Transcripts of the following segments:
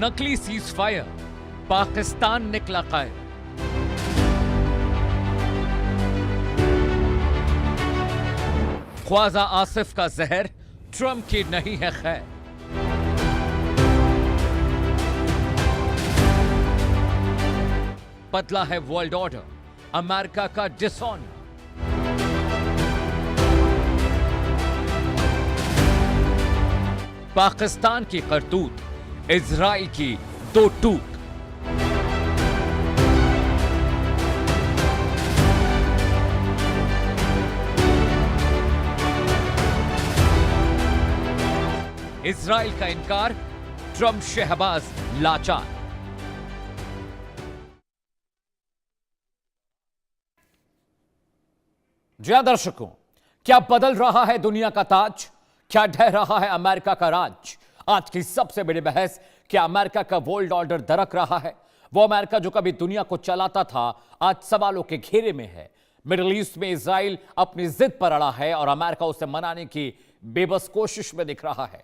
नकली cease fire, Pakistan निकला कायल। ख्वाजा आसिफ का जहर ट्रंप की नहीं है खैर। बदला है वर्ल्ड ऑर्डर, अमेरिका का डिसऑनर। पाकिस्तान की करतूत, इजराइल की दो टूक। इजराइल का इनकार, ट्रंप शहबाज लाचार। जी हां दर्शकों, क्या बदल रहा है दुनिया का ताज? क्या ढह रहा है अमेरिका का राज? आज की सबसे बड़ी बहस, क्या अमेरिका का वर्ल्ड ऑर्डर दरक रहा है? वो अमेरिका जो कभी दुनिया को चलाता था, आज सवालों के घेरे में है। मिडिल ईस्ट में इजराइल अपनी जिद पर अड़ा है और अमेरिका उसे मनाने की बेबस कोशिश में दिख रहा है।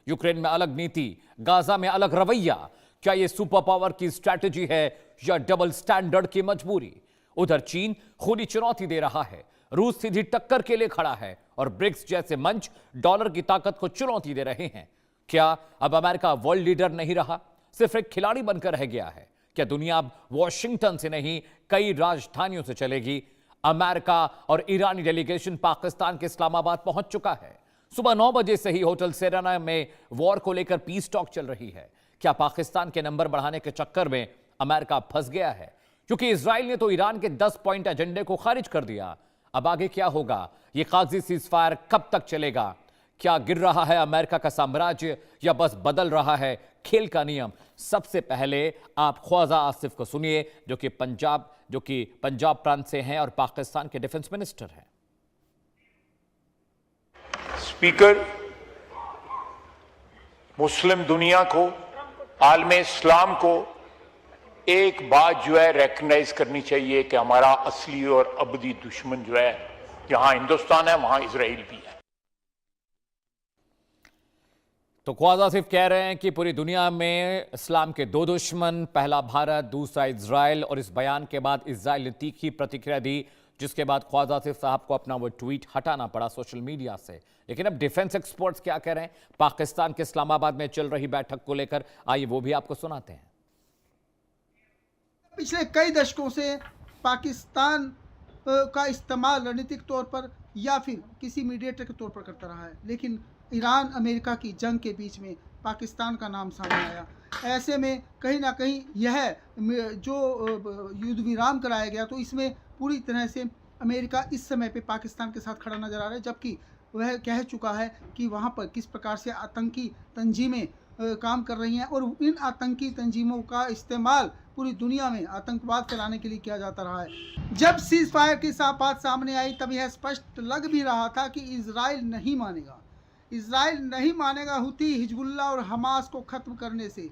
यूक्रेन में अलग नीति, गाजा में अलग रवैया। क्या यह सुपर पावर की स्ट्रैटेजी है या डबल स्टैंडर्ड की मजबूरी? उधर चीन खुली चुनौती दे रहा है, रूस सीधी टक्कर के लिए खड़ा है और ब्रिक्स जैसे मंच डॉलर की ताकत को चुनौती दे रहे हैं। क्या अब अमेरिका वर्ल्ड लीडर नहीं रहा, सिर्फ एक खिलाड़ी बनकर रह गया है? क्या दुनिया अब वॉशिंगटन से नहीं, कई राजधानियों से चलेगी? अमेरिका और ईरानी डेलीगेशन पाकिस्तान के इस्लामाबाद पहुंच चुका है। सुबह 9 बजे से ही होटल सेरेना में वॉर को लेकर पीस टॉक चल रही है। क्या पाकिस्तान के नंबर बढ़ाने के चक्कर में अमेरिका फंस गया है? क्योंकि इजराइल ने तो ईरान के 10 पॉइंट एजेंडे को खारिज कर दिया। अब आगे क्या होगा? यह कागजी सीजफायर कब तक चलेगा? क्या गिर रहा है अमेरिका का साम्राज्य या बस बदल रहा है खेल का नियम? सबसे पहले आप ख्वाजा आसिफ को सुनिए, जो कि पंजाब प्रांत से हैं और पाकिस्तान के डिफेंस मिनिस्टर हैं। स्पीकर, मुस्लिम दुनिया को, आलमे इस्लाम को एक बात जो है रिकग्नाइज करनी चाहिए कि हमारा असली और अबदी दुश्मन जो है, जहां हिंदुस्तान है वहां इजराइल भी है। तो ख्वाजा आसिफ कह रहे हैं कि पूरी दुनिया में इस्लाम के दो दुश्मन, पहला भारत, दूसरा इजराइल। और इस बयान के बाद इजराइल ने तीखी प्रतिक्रिया दी, जिसके बाद ख्वाजा आसिफ साहब को अपना वो ट्वीट हटाना पड़ा सोशल मीडिया से। लेकिन अब डिफेंस एक्सपर्ट्स क्या कह रहे हैं पाकिस्तान के इस्लामाबाद में चल रही बैठक को लेकर, आइए वो भी आपको सुनाते हैं। पिछले कई दशकों से पाकिस्तान का इस्तेमाल रणनीतिक तौर पर या फिर किसी मीडिएटर के तौर पर करता रहा है, लेकिन ईरान अमेरिका की जंग के बीच में पाकिस्तान का नाम सामने आया। ऐसे में कहीं ना कहीं यह जो युद्ध विराम कराया गया, तो इसमें पूरी तरह से अमेरिका इस समय पे पाकिस्तान के साथ खड़ा नज़र आ रहा है, जबकि वह कह चुका है कि वहाँ पर किस प्रकार से आतंकी तंजीमें काम कर रही हैं और इन आतंकी तंजीमों का इस्तेमाल पूरी दुनिया में आतंकवाद फैलाने के लिए किया जाता रहा है। जब सीज फायर की बात सामने आई, तब यह स्पष्ट लग भी रहा था कि इजराइल नहीं मानेगा। इजराइल नहीं मानेगा हुती, हिजबुल्लाह और हमास को ख़त्म करने से।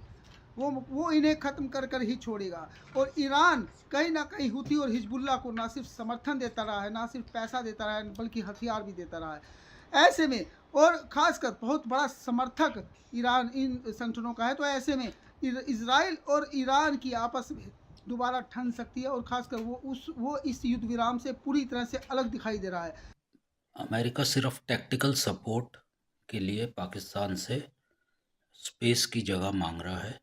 वो इन्हें ख़त्म कर कर ही छोड़ेगा। और ईरान कहीं ना कहीं हुती और हिजबुल्लाह को ना सिर्फ समर्थन देता रहा है, ना सिर्फ पैसा देता रहा है, बल्कि हथियार भी देता रहा है। ऐसे में, और ख़ासकर बहुत बड़ा समर्थक ईरान इन संगठनों का है, तो ऐसे में इजराइल और ईरान की आपस में दोबारा ठन सकती है और ख़ासकर वो इस युद्ध विराम से पूरी तरह से अलग दिखाई दे रहा है। अमेरिका सिर्फ टैक्टिकल सपोर्ट के लिए पाकिस्तान से स्पेस की जगह मांग रहा है,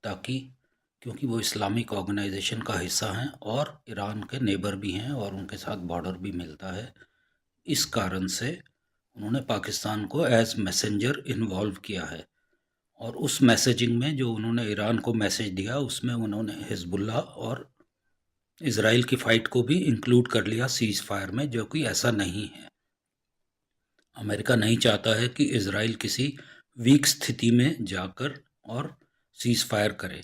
ताकि क्योंकि वो इस्लामिक ऑर्गेनाइजेशन का हिस्सा हैं और ईरान के नेबर भी हैं और उनके साथ बॉर्डर भी मिलता है। इस कारण से उन्होंने पाकिस्तान को एज मैसेंजर इन्वॉल्व किया है और उस मैसेजिंग में जो उन्होंने ईरान को मैसेज दिया, उसमें उन्होंने हिजबुल्लाह और इजराइल की फ़ाइट को भी इंक्लूड कर लिया सीज़ फायर में, जो कि ऐसा नहीं है। अमेरिका नहीं चाहता है कि इजराइल किसी वीक स्थिति में जाकर और सीज फायर करे।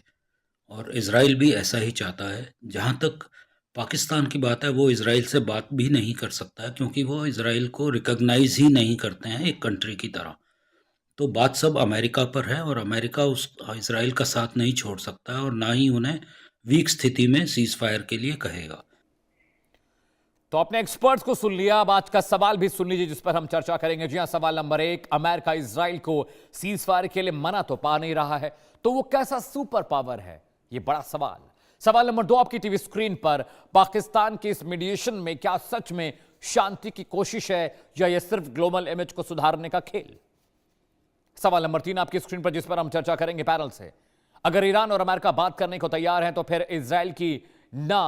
और इजराइल भी ऐसा ही चाहता है। जहाँ तक पाकिस्तान की बात है, वो इजराइल से बात भी नहीं कर सकता है, क्योंकि वो इजराइल को रिकॉग्नाइज ही नहीं करते हैं एक कंट्री की तरह। तो बात सब अमेरिका पर है, और अमेरिका उस इजराइल का साथ नहीं छोड़ सकता है, और ना ही उन्हें वीक स्थिति में सीज फायर के लिए कहेगा। तो अपने एक्सपर्ट्स को सुन लिया, अब आज का सवाल भी सुन लीजिए जिस पर हम चर्चा करेंगे। जी हां, सवाल नंबर 1, अमेरिका इजराइल को सीज फायर के लिए मना तो पा नहीं रहा है, तो वो कैसा सुपर पावर है? ये बड़ा सवाल। सवाल नंबर 2 आपकी टीवी स्क्रीन पर, पाकिस्तान के इस मीडिएशन में क्या सच में शांति की कोशिश है या यह सिर्फ ग्लोबल इमेज को सुधारने का खेल? सवाल नंबर 3 आपकी स्क्रीन पर जिस पर हम चर्चा करेंगे पैनल से, अगर ईरान और अमेरिका बात करने को तैयार हैं तो फिर इजराइल की ना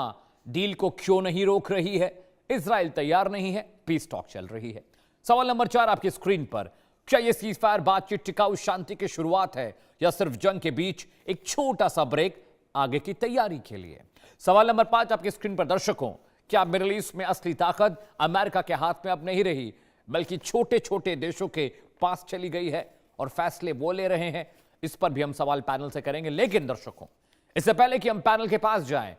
डील को क्यों नहीं रोक रही है? इजराइल तैयार नहीं है, पीस टॉक चल रही है। सवाल नंबर 4 आपकी स्क्रीन पर, क्या यह सीज फायर बातचीत टिकाऊ शांति की शुरुआत है या सिर्फ जंग के बीच एक छोटा सा ब्रेक आगे की तैयारी के लिए? सवाल नंबर 5 आपकी स्क्रीन पर दर्शकों, क्या मिडिल ईस्ट में असली ताकत अमेरिका के हाथ में अब नहीं रही, बल्कि छोटे छोटे देशों के पास चली गई है और फैसले वो ले रहे हैं? इस पर भी हम सवाल पैनल से करेंगे। लेकिन दर्शकों, इससे पहले कि हम पैनल के पास जाएं,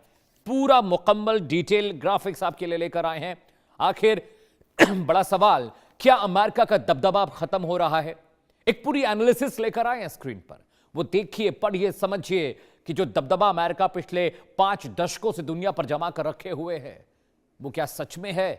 पूरा मुकम्मल डिटेल ग्राफिक्स आपके लिए लेकर आए हैं। आखिर बड़ा सवाल, क्या अमेरिका का दबदबा खत्म हो रहा है? एक पूरी एनालिसिस लेकर आए हैं स्क्रीन पर, वो देखिए, पढ़िए, समझिए कि जो दबदबा अमेरिका पिछले 5 दशकों से दुनिया पर जमा कर रखे हुए है, वो क्या सच में है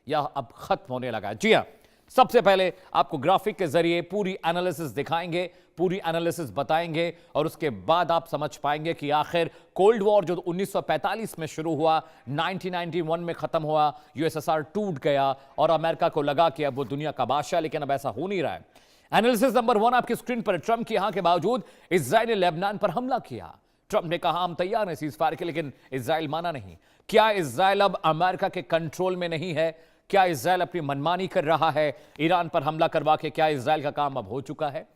या अब खत्म होने लगा है? जी हां, सबसे पहले आपको ग्राफिक के जरिए पूरी एनालिसिस दिखाएंगे, पूरी एनालिसिस बताएंगे, और उसके बाद आप समझ पाएंगे कि आखिर कोल्ड वॉर जो 1945 में शुरू हुआ, 1991 में खत्म हुआ, यूएसएसआर टूट गया और अमेरिका को लगा कि अब वो दुनिया का बादशाह, लेकिन अब ऐसा हो नहीं रहा है। एनालिसिस नंबर 1 आपकी स्क्रीन पर, ट्रंप की हां के बावजूद इजराइल ने लेबनान पर हमला किया। ट्रंप ने कहा हम तैयार हैं सीज फायर के, लेकिन इजराइल माना नहीं। क्या इजराइल अब अमेरिका के कंट्रोल में नहीं है? क्या इजराइल अपनी मनमानी कर रहा है? ईरान पर हमला करवा के क्या इजराइल का काम अब हो चुका है?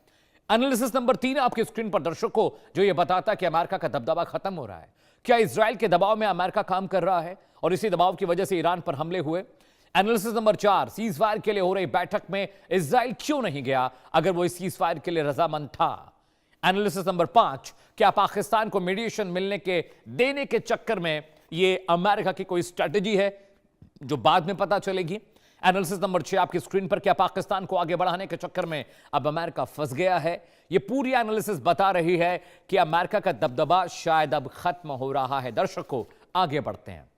एनालिसिस नंबर 3 आपकी स्क्रीन पर दर्शकों, जो यह बताता है कि अमेरिका का दबदबा खत्म हो रहा है। क्या इजराइल के दबाव में अमेरिका काम कर रहा है और इसी दबाव की वजह से ईरान पर हमले हुए? एनालिसिस नंबर 4, सीज फायर के लिए हो रही बैठक में इजराइल क्यों नहीं गया अगर वो इस सीज फायर के लिए रजामंद था? एनालिसिस नंबर 5, क्या पाकिस्तान को मीडिएशन मिलने के देने के चक्कर में ये अमेरिका की कोई स्ट्रेटेजी है जो बाद में पता चलेगी? एनालिसिस नंबर 6 आपकी स्क्रीन पर, क्या पाकिस्तान को आगे बढ़ाने के चक्कर में अब अमेरिका फंस गया है? यह पूरी एनालिसिस बता रही है कि अमेरिका का दबदबा शायद अब खत्म हो रहा है। दर्शकों, आगे बढ़ते हैं,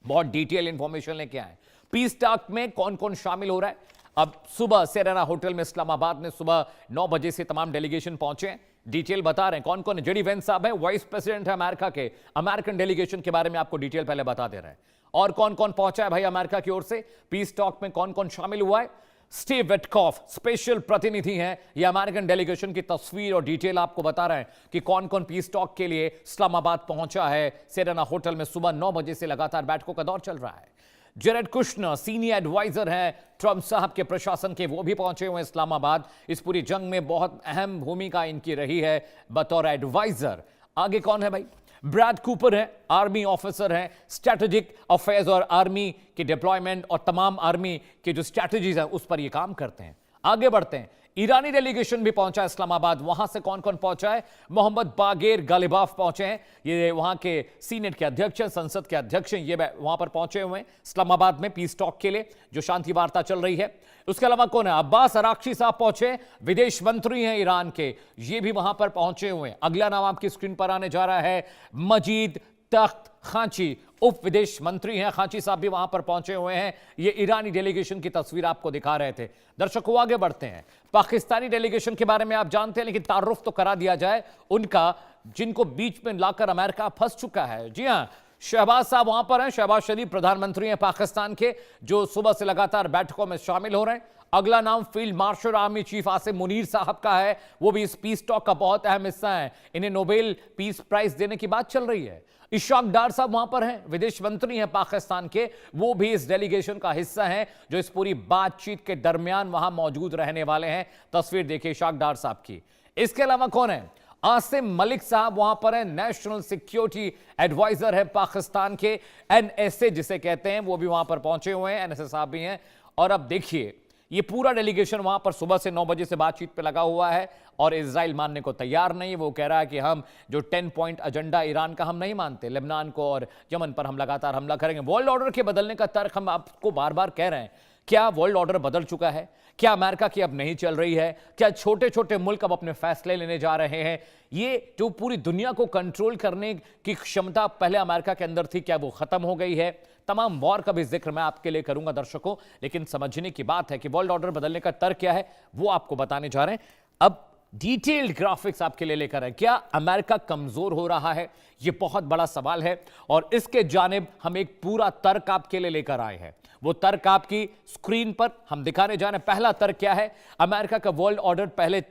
बहुत डिटेल इंफॉर्मेशन लेके आए। पीस टॉक में कौन कौन शामिल हो रहा है? अब सुबह सेरेना होटल में इस्लामाबाद में सुबह 9 बजे से तमाम डेलीगेशन पहुंचे हैं। डिटेल बता रहे हैं कौन कौन। जेडी वेंस साहब है, वाइस प्रेसिडेंट है अमेरिका के, अमेरिकन डेलीगेशन के बारे में आपको डिटेल पहले बता दे रहे हैं। और कौन कौन पहुंचा है भाई अमेरिका की ओर से? पीस टॉक में कौन कौन शामिल हुआ है? स्टीव विटकॉफ स्पेशल प्रतिनिधि हैं, ये अमेरिकन डेलीगेशन की तस्वीर और डिटेल आपको बता रहे हैं कि कौन कौन पीस टॉक के लिए इस्लामाबाद पहुंचा है। सेरेना होटल में सुबह 9 बजे से लगातार बैठकों का दौर चल रहा है। जेरेड कुशनर सीनियर एडवाइजर हैं ट्रंप साहब के प्रशासन के, वो भी पहुंचे हुए इस्लामाबाद। इस पूरी जंग में बहुत अहम भूमिका इनकी रही है बतौर एडवाइजर। आगे कौन है भाई? ब्रैड कूपर है, आर्मी ऑफिसर हैं, स्ट्रैटेजिक अफेयर्स और आर्मी के डिप्लॉयमेंट और तमाम आर्मी के जो स्ट्रैटेजीज हैं उस पर ये काम करते हैं। आगे बढ़ते हैं, ईरानी डेलीगेशन भी पहुंचा है इस्लामाबाद। वहां से कौन कौन पहुंचा है? मोहम्मद बागेर गालिबाफ पहुंचे हैं, ये वहां के सीनेट के अध्यक्ष हैं, संसद के अध्यक्ष हैं, ये वहां पर पहुंचे हुए हैं इस्लामाबाद में पीस टॉक के लिए, जो शांति वार्ता चल रही है। उसके अलावा कौन है? अब्बास अराक्ची साहब पहुंचे, विदेश मंत्री हैं ईरान के, ये भी वहां पर पहुंचे हुए हैं। अगला नाम आपकी स्क्रीन पर आने जा रहा है मजीद तख्त खांची, उप विदेश मंत्री हैं, खांची साहब भी वहां पर पहुंचे हुए हैं। ये ईरानी डेलीगेशन की तस्वीर आपको दिखा रहे थे। दर्शकों, आगे बढ़ते हैं, पाकिस्तानी डेलीगेशन के बारे में आप जानते हैं, लेकिन तारुफ तो करा दिया जाए उनका, जिनको बीच में लाकर अमेरिका फंस चुका है। जी हां, शहबाज साहब वहां पर हैं, शहबाज शरीफ प्रधानमंत्री हैं पाकिस्तान के, जो सुबह से लगातार बैठकों में शामिल हो रहे हैं। अगला नाम field marshal army chief Asim Munir साहब का है, वो भी इस पीस टॉक का बहुत अहम हिस्सा है। इन्हें नोबेल पीस प्राइज देने की बात चल रही है। इशाक डार साहब वहां पर हैं, विदेश मंत्री हैं पाकिस्तान के, वो भी इस डेलीगेशन का हिस्सा हैं, जो इस पूरी बातचीत के दरमियान वहां मौजूद रहने वाले हैं। तस्वीर देखिए इशाक डार साहब की। इसके अलावा कौन है? आसिम मलिक साहब वहां पर हैं, नेशनल सिक्योरिटी एडवाइजर है पाकिस्तान के, एनएसए जिसे कहते हैं, वो भी वहां पर पहुंचे हुए हैं, एनएसए साहब भी हैं। और अब देखिए ये पूरा डेलीगेशन वहां पर सुबह से 9 बजे से बातचीत पे लगा हुआ है और इजराइल मानने को तैयार नहीं। वो कह रहा है कि हम जो 10 पॉइंट एजेंडा ईरान का हम नहीं मानते, लेबनान को और यमन पर हम लगातार हमला करेंगे। वर्ल्ड ऑर्डर के बदलने का तर्क हम आपको बार बार कह रहे हैं। क्या वर्ल्ड ऑर्डर बदल चुका है? क्या अमेरिका की अब नहीं चल रही है? क्या छोटे छोटे मुल्क अब अपने फैसले लेने जा रहे हैं? ये जो पूरी दुनिया को कंट्रोल करने की क्षमता पहले अमेरिका के अंदर थी, क्या वो खत्म हो गई है? तमाम वॉर का भी जिक्र मैं आपके लिए करूंगा दर्शकों, लेकिन समझने की बात है कि वर्ल्ड ऑर्डर बदलने का तर्क क्या है वो आपको बताने जा रहे हैं। अब डिटेल्ड ग्राफिक्स आपके लिए लेकर आए। क्या अमेरिका कमजोर हो रहा है? यह बहुत बड़ा सवाल है और इसके जानिब हम एक पूरा तर्क आपके लिए लेकर आए हैं। वो तर्क आपकी स्क्रीन पर हम दिखाने जा रहे हैं। पहला तर्क क्या है? अमेरिका का वर्ल्ड ऑर्डर पहले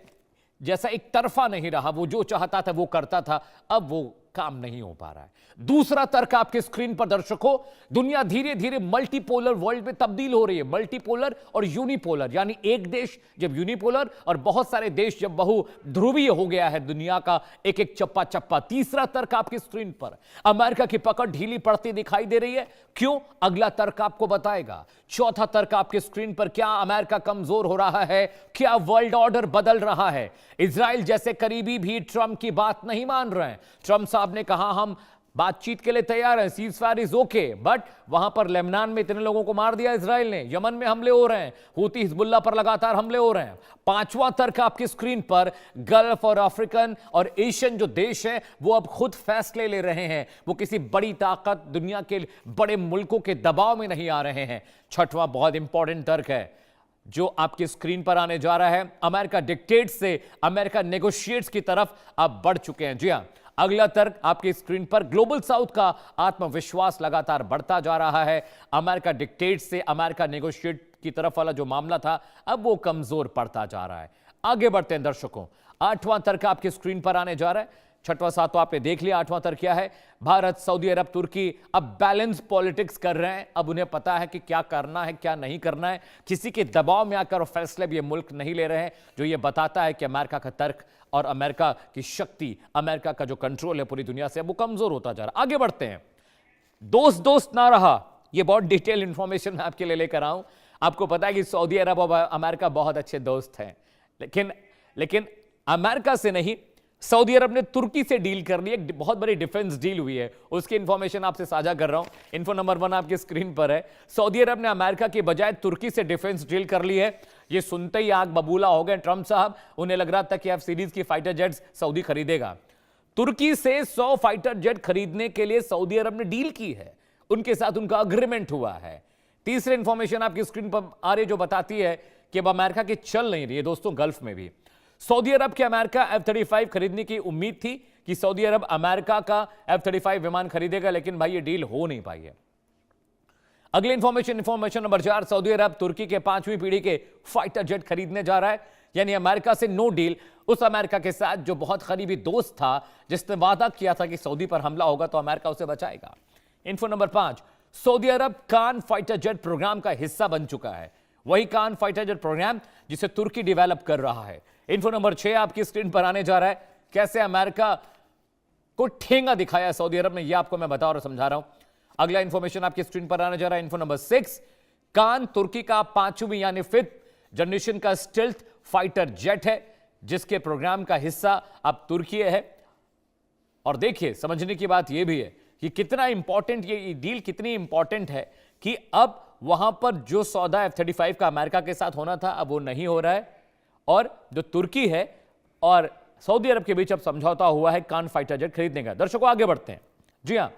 जैसा एक तरफा नहीं रहा, वो जो चाहता था वो करता था, अब वो काम नहीं हो पा रहा है। दूसरा तर्क आपके स्क्रीन पर दर्शकों, दुनिया धीरे धीरे मल्टीपोलर वर्ल्ड में तब्दील हो रही है। मल्टीपोलर और यूनिपोलर, यानी एक देश जब यूनिपोलर और बहुत सारे देश जब बहु ध्रुवीय हो गया है दुनिया का एक एक चप्पा चप्पा। तीसरा तर्क आपकी स्क्रीन पर, अमेरिका की पकड़ ढीली पड़ती दिखाई दे रही है। क्यों? अगला तर्क आपको बताएगा। चौथा तर्क आपके स्क्रीन पर, क्या अमेरिका कमजोर हो रहा है? क्या वर्ल्ड ऑर्डर बदल रहा है? इजराइल जैसे करीबी भी ट्रंप की बात नहीं मान रहे हैं। ट्रंप साहब ने कहा हम बातचीत के लिए तैयार हैं, cease fire is okay, but वहां पर लेबनान में इतने लोगों को मार दिया इजराइल ने, यमन में हमले हो रहे हैं, हूती हिजबुल्लाह पर लगातार हमले हो रहे हैं। पांचवां तर्क आपकी स्क्रीन पर, गल्फ और अफ्रीकन और एशियन जो देश हैं वो अब खुद फैसले ले रहे हैं, वो किसी बड़ी ताकत दुनिया के बड़े मुल्कों के दबाव में नहीं आ रहे हैं। छठवां बहुत इंपॉर्टेंट तर्क है जो आपकी स्क्रीन पर आने जा रहा है, अमेरिका डिक्टेट्स से अमेरिका नेगोशिएट्स की तरफ अब बढ़ चुके हैं। जी हां, अगला तर्क आपकी स्क्रीन पर, ग्लोबल साउथ का आत्मविश्वास लगातार बढ़ता जा रहा है। अमेरिका डिक्टेट्स से अमेरिका नेगोशिएट की तरफ वाला जो मामला था अब वो कमजोर पड़ता जा रहा है। आगे बढ़ते हैं दर्शकों, आठवां तर्क आपकी स्क्रीन पर आने जा रहा है। छठवां सातवां आपने देख लिया, आठवां तर्क क्या है? भारत, सऊदी अरब, तुर्की अब बैलेंस पॉलिटिक्स कर रहे हैं। अब उन्हें पता है कि क्या करना है क्या नहीं करना है। किसी के दबाव में आकर फैसले भी ये मुल्क नहीं ले रहे हैं, जो ये बताता है कि अमेरिका का तर्क और अमेरिका की शक्ति, अमेरिका का जो कंट्रोल है पूरी दुनिया से, अब वो कमजोर होता जा रहा है। आगे बढ़ते हैं। दोस्त दोस्त ना रहा, ये बहुत डिटेल इंफॉर्मेशन मैं आपके लिए लेकर आऊं। आपको पता है कि सऊदी अरब और अमेरिका बहुत अच्छे दोस्त हैं, लेकिन अमेरिका से नहीं, सऊदी अरब ने तुर्की से डील कर ली। एक बहुत बड़ी डिफेंस डील हुई है, उसकी इंफॉर्मेशन आपसे साझा कर रहा हूं। इन्फो नंबर 1 आपकी स्क्रीन पर है। सऊदी अरब ने अमेरिका की बजाय तुर्की से डिफेंस डील कर ली है। ये सुनते ही आग बबूला हो गए ट्रंप साहब। उन्हें लग रहा था कि F-सीरीज की फाइटर जेट्स सऊदी खरीदेगा। तुर्की से 100 फाइटर जेट खरीदने के लिए सऊदी अरब ने डील की है, उनके साथ उनका अग्रीमेंट हुआ है। तीसरी इंफॉर्मेशन आपकी स्क्रीन पर आ रही जो बताती है कि अब अमेरिका की चल नहीं रही है दोस्तों गल्फ में भी। सऊदी अरब के अमेरिका F-35 खरीदने की उम्मीद थी कि सऊदी अरब अमेरिका का F-35 विमान खरीदेगा, लेकिन भाई ये डील हो नहीं पाई है। अगली इंफॉर्मेशन नंबर 4, सऊदी अरब तुर्की के 5वीं पीढ़ी के फाइटर जेट खरीदने जा रहा है। यानी अमेरिका से नो डील, उस अमेरिका के साथ जो बहुत करीबी दोस्त था, जिसने वादा किया था कि सऊदी पर हमला होगा तो अमेरिका उसे बचाएगा। इन्फो नंबर 5, सऊदी अरब कान फाइटर जेट प्रोग्राम का हिस्सा बन चुका है, वही कान फाइटर जेट प्रोग्राम जिसे तुर्की डेवलप कर रहा है। इन्फो नंबर 6 आपकी स्क्रीन पर आने जा रहा है। कैसे अमेरिका को ठेंगा दिखाया सऊदी अरब ने, यह आपको मैं बता और समझा रहा हूं। अगला इंफॉर्मेशन आपकी स्क्रीन पर आने जा रहा है। इन्फो नंबर 6, कान तुर्की का 5वीं यानी 5th जनरेशन का स्टेल्थ फाइटर जेट है, जिसके प्रोग्राम का हिस्सा अब तुर्की है। और देखिए, समझने की बात यह भी है कि कितना इंपॉर्टेंट ये डील कितनी इंपॉर्टेंट है कि अब वहां पर जो सौदा F-35 का अमेरिका के साथ होना था अब वो नहीं हो रहा है, और जो तुर्की है और सऊदी अरब के बीच अब समझौता हुआ है कान फाइटर जेट खरीदने का। दर्शकों आगे बढ़ते हैं। जी हां,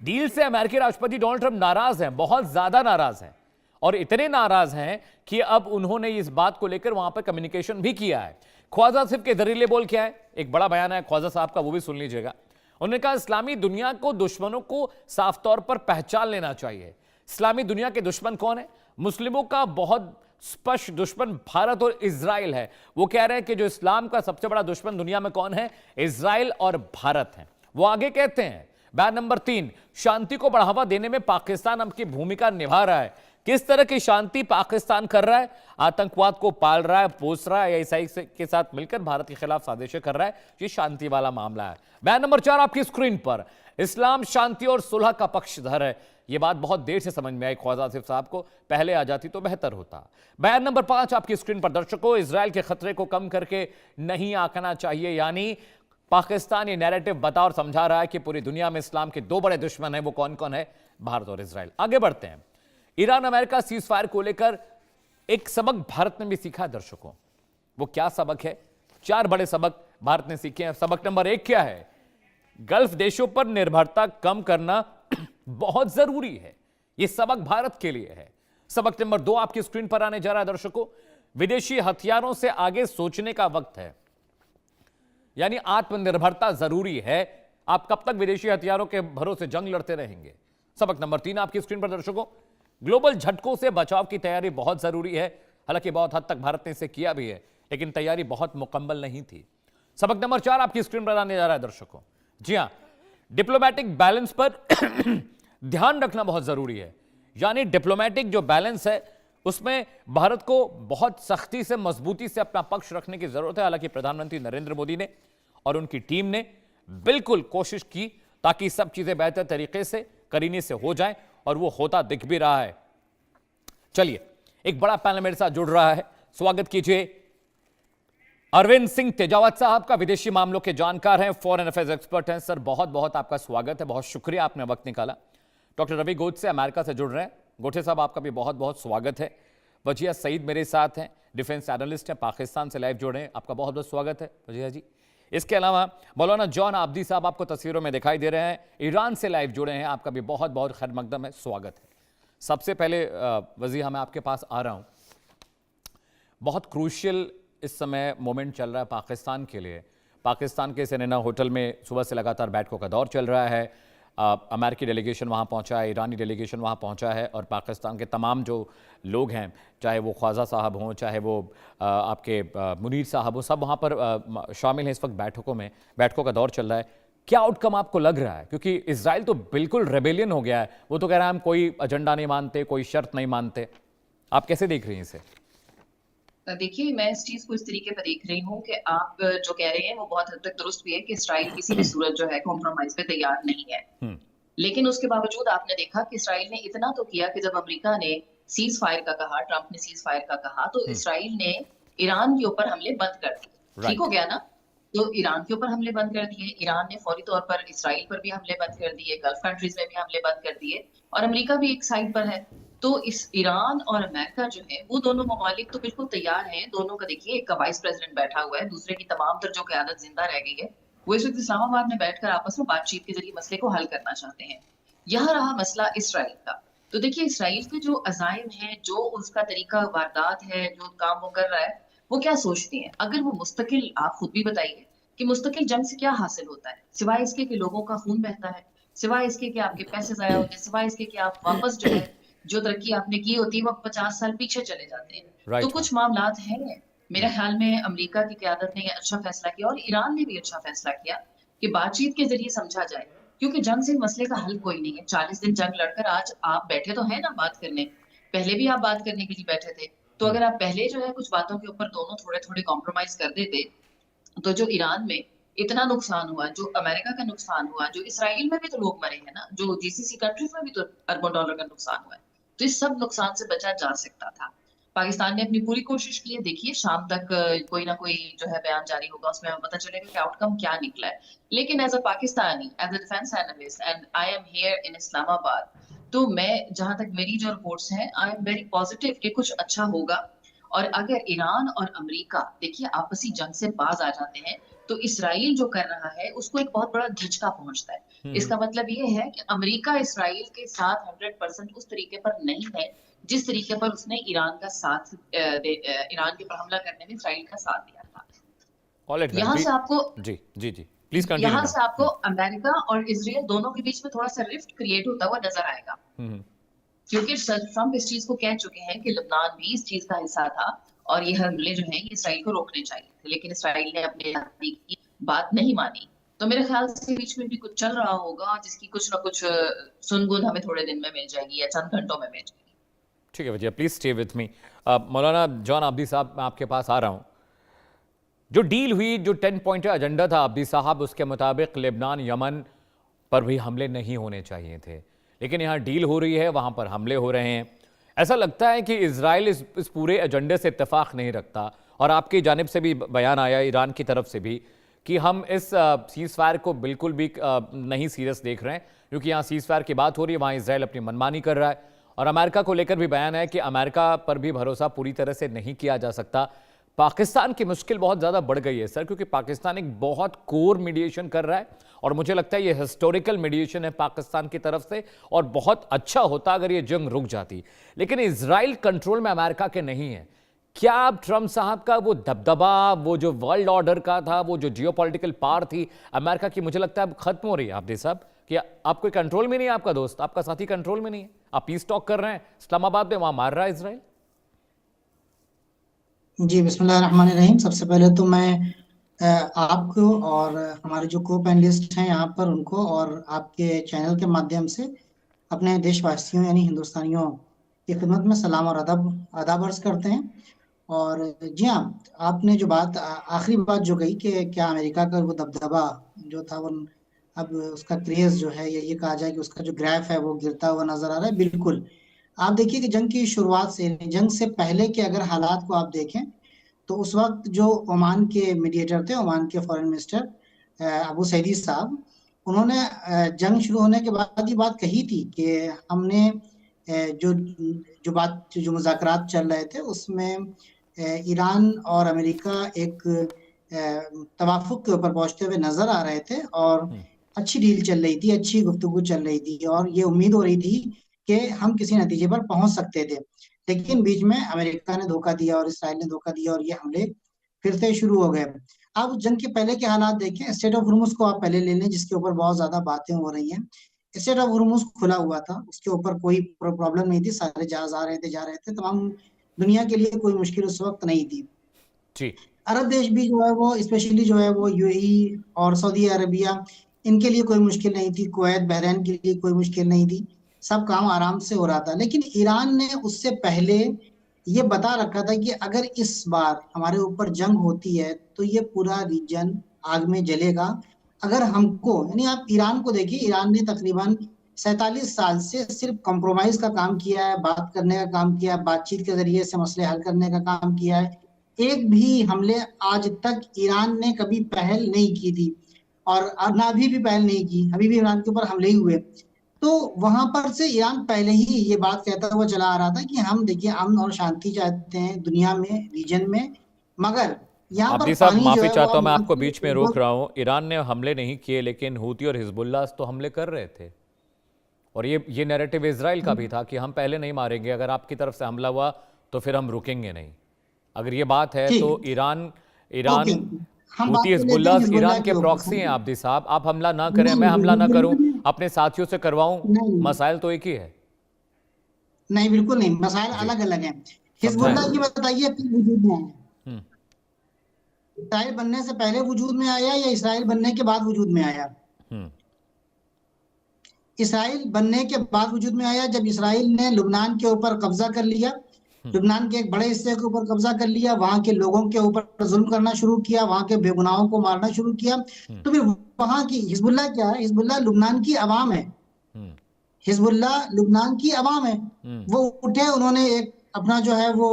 डील से अमेरिकी राष्ट्रपति डोनाल्ड ट्रंप नाराज हैं, बहुत ज्यादा नाराज हैं, और इतने नाराज हैं कि अब उन्होंने इस बात को लेकर वहां पर कम्युनिकेशन भी किया है। ख्वाजा सिर्फ के जरिए बोल क्या है, एक बड़ा बयान है ख्वाजा साहब का, वो भी सुन लीजिएगा। उन्होंने कहा इस्लामी दुनिया को दुश्मनों को साफ तौर पर पहचान लेना चाहिए। इस्लामी दुनिया के दुश्मन कौन है? मुस्लिमों का बहुत स्पष्ट दुश्मन भारत और इजराइल है। वो कह रहे हैं कि जो इस्लाम का सबसे बड़ा दुश्मन दुनिया में कौन है? इजराइल और भारत है। वो आगे कहते हैं, बयान नंबर 3, शांति को बढ़ावा देने में पाकिस्तान अपनी भूमिका निभा रहा है। किस तरह की शांति पाकिस्तान कर रहा है? आतंकवाद को पाल रहा है, पोस रहा है, या ईसाई के साथ मिलकर भारत के खिलाफ साजिशें कर रहा है। ये शांति वाला मामला है। बयान नंबर 4 आपकी स्क्रीन पर, इस्लाम शांति और सुलह का पक्षधर है। यह बात बहुत देर से समझ में आई ख्वाजा आसिफ साहब को, पहले आ जाती तो बेहतर होता। बयान नंबर 5 आपकी स्क्रीन पर दर्शकों, इजराइल के खतरे को कम करके नहीं आंकना चाहिए, यानी पाकिस्तान ये नैरेटिव बता और समझा रहा है कि पूरी दुनिया में इस्लाम के दो बड़े दुश्मन हैं, वो कौन कौन है? भारत और इजराइल। आगे बढ़ते हैं। ईरान अमेरिका सीज फायर को लेकर एक सबक भारत ने भी सीखा है दर्शकों। वो क्या सबक है? 4 बड़े सबक भारत ने सीखे हैं। सबक नंबर 1 क्या है? गल्फ देशों पर निर्भरता कम करना बहुत जरूरी है। यह सबक भारत के लिए है। सबक नंबर 2 आपकी स्क्रीन पर आने जा रहा है दर्शकों, विदेशी हथियारों से आगे सोचने का वक्त है, यानी आत्मनिर्भरता जरूरी है। आप कब तक विदेशी हथियारों के भरोसे जंग लड़ते रहेंगे? सबक नंबर 3 आपकी स्क्रीन पर दर्शकों, ग्लोबल झटकों से बचाव की तैयारी बहुत जरूरी है। हालांकि बहुत हद तक भारत ने इसे किया भी है, लेकिन तैयारी बहुत मुकम्मल नहीं थी। सबक नंबर 4 आपकी स्क्रीन पर आने जा रहा है दर्शकों, जी हां, डिप्लोमेटिक बैलेंस पर ध्यान रखना बहुत जरूरी है। यानी डिप्लोमेटिक जो बैलेंस है उसमें भारत को बहुत सख्ती से, मजबूती से अपना पक्ष रखने की जरूरत है। हालांकि प्रधानमंत्री नरेंद्र मोदी ने और उनकी टीम ने बिल्कुल कोशिश की ताकि सब चीजें बेहतर तरीके से, करीने से हो जाएं, और वो होता दिख भी रहा है। चलिए, एक बड़ा पैनल मेरे साथ जुड़ रहा है, स्वागत कीजिए अरविंद सिंह तेजावत साहब का। विदेशी मामलों के जानकार हैं, फॉरेन अफेयर्स एक्सपर्ट हैं। सर बहुत बहुत आपका स्वागत है, बहुत शुक्रिया आपने वक्त निकाला। डॉक्टर रवि गोडसे अमेरिका से जुड़ रहे हैं, गोडसे साहब आपका भी बहुत बहुत स्वागत है। वजिया सईद मेरे साथ हैं, डिफेंस एनालिस्ट हैं, पाकिस्तान से लाइव जुड़े हैं, आपका बहुत बहुत स्वागत है वजिया जी। इसके अलावा मौलाना जॉन आब्दी साहब आपको तस्वीरों में दिखाई दे रहे हैं, ईरान से लाइव जुड़े हैं, आपका भी बहुत बहुत खैर मकदम है, स्वागत है। सबसे पहले वजिया, मैं आपके पास आ रहा हूँ। बहुत क्रूशियल इस समय मोमेंट चल रहा है पाकिस्तान के लिए। पाकिस्तान के सेरेना होटल में सुबह से लगातार बैठकों का दौर चल रहा है। अमेरिकी डेलीगेशन वहाँ पहुँचा है, ईरानी डेलीगेशन वहाँ पहुँचा है, और पाकिस्तान के तमाम जो लोग हैं, चाहे वो ख्वाजा साहब हों, चाहे वो आपके मुनीर साहब हो, सब वहाँ पर शामिल हैं इस वक्त बैठकों में। बैठकों का दौर चल रहा है। क्या आउटकम आपको लग रहा है? क्योंकि इजराइल तो बिल्कुल रेबेलियन हो गया है, वो तो कह रहा है हम कोई एजेंडा नहीं मानते, कोई शर्त नहीं मानते। आप कैसे देख रही हैं इसे? देखिए, मैं इस चीज को इस तरीके पर देख रही हूँ कि आप जो कह रहे हैं वो बहुत हद तक दुरुस्त भी है कि इसराइल किसी भी सूरत जो है कॉम्प्रोमाइज पे तैयार नहीं है। लेकिन उसके बावजूद आपने देखा कि इसराइल ने इतना तो किया कि जब अमेरिका ने सीज फायर का कहा, ट्रंप ने सीज फायर का कहा, तो इसराइल ने ईरान के ऊपर हमले बंद कर दिए। ठीक हो गया ना? तो ईरान के ऊपर हमले बंद कर दिए, ईरान ने फौरी तौर पर इसराइल पर भी हमले बंद कर दिए, गल्फ कंट्रीज में भी हमले बंद कर दिए, और अमेरिका भी एक साइड पर है। तो इस ईरान और अमेरिका जो है वो दोनों ममालिक तो बिल्कुल तैयार हैं। दोनों का देखिए, एक का वाइस प्रेसिडेंट बैठा हुआ है, दूसरे की तमाम तर जो क़यादत जिंदा रह गई है, वो इस वक्त इस्लामाबाद में बैठकर आपस में बातचीत के जरिए मसले को हल करना चाहते हैं। यहाँ रहा मसला इसराइल का। तो देखिए, इसराइल के जो अज़ाइम हैं, जो उसका तरीका वारदात है, जो काम वो कर रहा है, वो क्या सोचते हैं? अगर वो मुस्तकिल, आप खुद भी बताइए कि मुस्तकिल जंग से क्या हासिल होता है, सिवाय इसके कि लोगों का खून बहता है, सिवाय इसके कि आपके पैसे जाया होते हैं, सिवाय इसके कि आप वापस जो है जो तरक्की आपने की होती है वो 50 साल पीछे चले जाते हैं। तो कुछ मामलात हैं। मेरे ख्याल में अमेरिका की क़यादत ने अच्छा फैसला किया, और ईरान ने भी अच्छा फैसला किया कि बातचीत के जरिए समझा जाए, क्योंकि जंग से मसले का हल कोई नहीं है। 40 दिन जंग लड़कर आज आप बैठे तो हैं ना बात करने, पहले भी आप बात करने के लिए बैठे थे। तो अगर आप पहले जो है कुछ बातों के ऊपर दोनों थोड़े थोड़े कॉम्प्रोमाइज कर देते, तो जो ईरान में इतना नुकसान हुआ, जो अमेरिका का नुकसान हुआ, जो इसराइल में भी तो लोग मरे हैं ना, जो जीसीसी कंट्रीज में भी तो अरबों डॉलर का नुकसान हुआ है, तो इस सब नुकसान से बचा जा सकता था। पाकिस्तान ने अपनी पूरी कोशिश की है। देखिए, शाम तक कोई ना कोई जो है बयान जारी होगा, उसमें हमें पता चलेगा कि आउटकम क्या निकला है। लेकिन as a Pakistani, as a defence analyst, and I am here in Islamabad, तो मैं, जहां तक मेरी जो रिपोर्ट्स हैं, आई एम वेरी पॉजिटिव कि कुछ अच्छा होगा। और अगर ईरान और अमेरिका देखिए आपसी जंग से बाज आ जाते हैं, तो इसराइल जो कर रहा है उसको एक बहुत बड़ा झटका पहुंचता है। इसका मतलब ये है कि अमेरिका इसराइल के साथ 100% उस तरीके पर नहीं है जिस तरीके पर उसने ईरान का साथ ईरान के पर हमला करने में इसराइल का साथ दिया था। यहाँ से आपको जी जी जी प्लीज कंटिन्यू। यहाँ से आपको अमेरिका और इसराइल दोनों के बीच में थोड़ा सा रिफ्ट क्रिएट होता हुआ नजर आएगा, क्योंकि ट्रंप इस चीज को कह चुके हैं कि लबनान भी इस चीज का हिस्सा था, और ये हमले जो है ये इसराइल को रोकने चाहिए थे, लेकिन इसराइल ने अपने की बात नहीं मानी। तो मेरे ख्याल से बीच में भी कुछ चल रहा होगा जिसकी कुछ ना कुछ सुनगुन हमें थोड़े दिन में मिल जाएगी या चंद घंटों में मिल जाएगी। ठीक है भैया, please stay with me. Maulana John Abdi साहब, मैं आपके पास आ रहा हूँ। जो डील हुई, जो 10 पॉइंट एजेंडा था आब्दी साहब, उसके मुताबिक लेबनान, यमन पर भी हमले नहीं होने चाहिए थे, लेकिन यहाँ डील हो रही है, वहाँ पर हमले हो रहे हैं। ऐसा लगता है कि इजराइल इस पूरे एजेंडे से इत्तेफाक नहीं रखता, और आपकी जानिब से भी बयान आया ईरान की तरफ से भी कि हम इस सीज़ फायर को बिल्कुल भी नहीं सीरियस देख रहे हैं, क्योंकि यहाँ सीज़ फायर की बात हो रही है, वहाँ इजराइल अपनी मनमानी कर रहा है। और अमेरिका को लेकर भी बयान है कि अमेरिका पर भी भरोसा पूरी तरह से नहीं किया जा सकता। पाकिस्तान की मुश्किल बहुत ज़्यादा बढ़ गई है सर, क्योंकि पाकिस्तान एक बहुत कोर मीडिएशन कर रहा है, और मुझे लगता है ये हिस्टोरिकल मीडिएशन है पाकिस्तान की तरफ से, और बहुत अच्छा होता अगर ये जंग रुक जाती। लेकिन इजराइल कंट्रोल में अमेरिका के नहीं है। क्या अब ट्रंप साहब का वो दबदबा, वो जो वर्ल्ड ऑर्डर का था, वो जो जियोपॉलिटिकल पावर थी अमेरिका की, मुझे लगता है अब खत्म हो रही है आपदे साहब, कि आप कोई कंट्रोल में नहीं है, आपका दोस्त, आपका साथी कंट्रोल में नहीं है, आप पीस टॉक कर रहे हैं इस्लामाबाद में, वहां मार रहा है इजराइल। जी बिस्मिल्लाहिर्रहमानिर्रहीम। सबसे पहले तो मैं आपको और हमारे जो को पैनलिस्ट हैं यहाँ पर, उनको और आपके चैनल के माध्यम से अपने देशवासियों यानी हिंदुस्तानियों की खिदमत में सलाम और आदाब अर्ज करते हैं। और जी हाँ, आपने जो बात आखिरी बात जो कही कि क्या अमेरिका का वो दबदबा जो था वो अब उसका क्रेज जो है, ये कहा जाए कि उसका जो ग्राफ है वो गिरता हुआ नजर आ रहा है। बिल्कुल, आप देखिए कि जंग की शुरुआत से, जंग से पहले के अगर हालात को आप देखें तो उस वक्त जो ओमान के मीडिएटर थे, ओमान के फॉरेन मिनिस्टर अबू सईदी साहब, उन्होंने जंग शुरू होने के बाद ये बात कही थी कि हमने जो मुज़ाकरात चल रहे थे उसमें ईरान और अमेरिका एक तवाफुक के ऊपर पहुंचते हुए नजर आ रहे थे, और अच्छी डील चल रही थी, अच्छी गुफ्तगू चल रही थी, और ये उम्मीद हो रही थी कि हम किसी नतीजे पर पहुंच सकते थे। लेकिन बीच में अमेरिका ने धोखा दिया और इसराइल ने धोखा दिया, और ये हमले फिर से शुरू हो गए। अब जंग के पहले के हालात देखें, स्टेट ऑफ हुर्मुज को आप पहले ले लें, जिसके ऊपर बहुत ज्यादा बातें हो रही हैं। स्टेट ऑफ हुर्मुज खुला हुआ था, उसके ऊपर कोई प्रॉब्लम नहीं थी, सारे जहाज आ रहे थे, जा रहे थे, तमाम दुनिया के लिए कोई मुश्किल उस वक्त नहीं थी जी। अरब देश भी जो है वो, स्पेशली जो है वो यूएई और सऊदी अरबिया, इनके लिए कोई मुश्किल नहीं थी, कुवैत बहरीन के लिए कोई मुश्किल नहीं थी, सब काम आराम से हो रहा था। लेकिन ईरान ने उससे पहले ये बता रखा था कि अगर इस बार हमारे ऊपर जंग होती है तो ये पूरा रीजन आग में जलेगा। अगर हमको, यानी आप ईरान को देखिए, ईरान ने तकरीबन 47 साल से सिर्फ कॉम्प्रोमाइज का काम किया है, बात करने का काम किया है, बातचीत के जरिए से मसले हल करने का काम किया है। एक भी हमले आज तक ईरान ने कभी पहल नहीं की थी, और ना अभी भी पहल नहीं की, अभी भी ईरान के ऊपर हमले ही हुए। तो वहां पर से ईरान पहले ही ये बात कहता हुआ चला आ रहा था कि हम देखिए अमन और शांति चाहते हैं दुनिया में, रीजन में, मगर यहाँ पर साहब पानी माफी जो है चाहता हूं, मैं वो आपको बीच में रोक रहा हूं। ईरान ने हमले नहीं किए, लेकिन हूती और हिजबुल्लाह तो हमले कर रहे थे, और ये नैरेटिव इजराइल का भी था कि हम पहले नहीं मारेंगे, अगर आपकी तरफ से हमला हुआ तो फिर हम रुकेंगे नहीं। अगर ये बात है तो ईरान हूती हिजबुल्लाह ईरान के प्रॉक्सी हैं आब्दी साहब। आप हमला ना करें, मैं हमला ना करूं, अपने साथियों से करवाऊं, मसाइल तो एक ही है। नहीं, बिल्कुल नहीं, मसाइल अलग अलग हैं। हिजबुल्लाह ये बताइए कब वजूद में आया? इसराइल बनने से पहले वजूद में आया या इसराइल बनने के बाद वजूद में आया? इसराइल बनने के बाद वजूद में आया, जब इसराइल ने लुबनान के ऊपर कब्जा कर लिया, लुबनान के एक बड़े हिस्से के ऊपर कब्जा कर लिया, वहां के लोगों के ऊपर जुल्म करना शुरू किया, वहां के बेगुनाहों को मारना शुरू किया। तो फिर वहां की हिजबुल्लाह क्या है? हिजबुल्लाह लुबनान की अवाम है, हिजबुल्लाह लुबनान की अवाम है। वो उठे, उन्होंने एक अपना जो है वो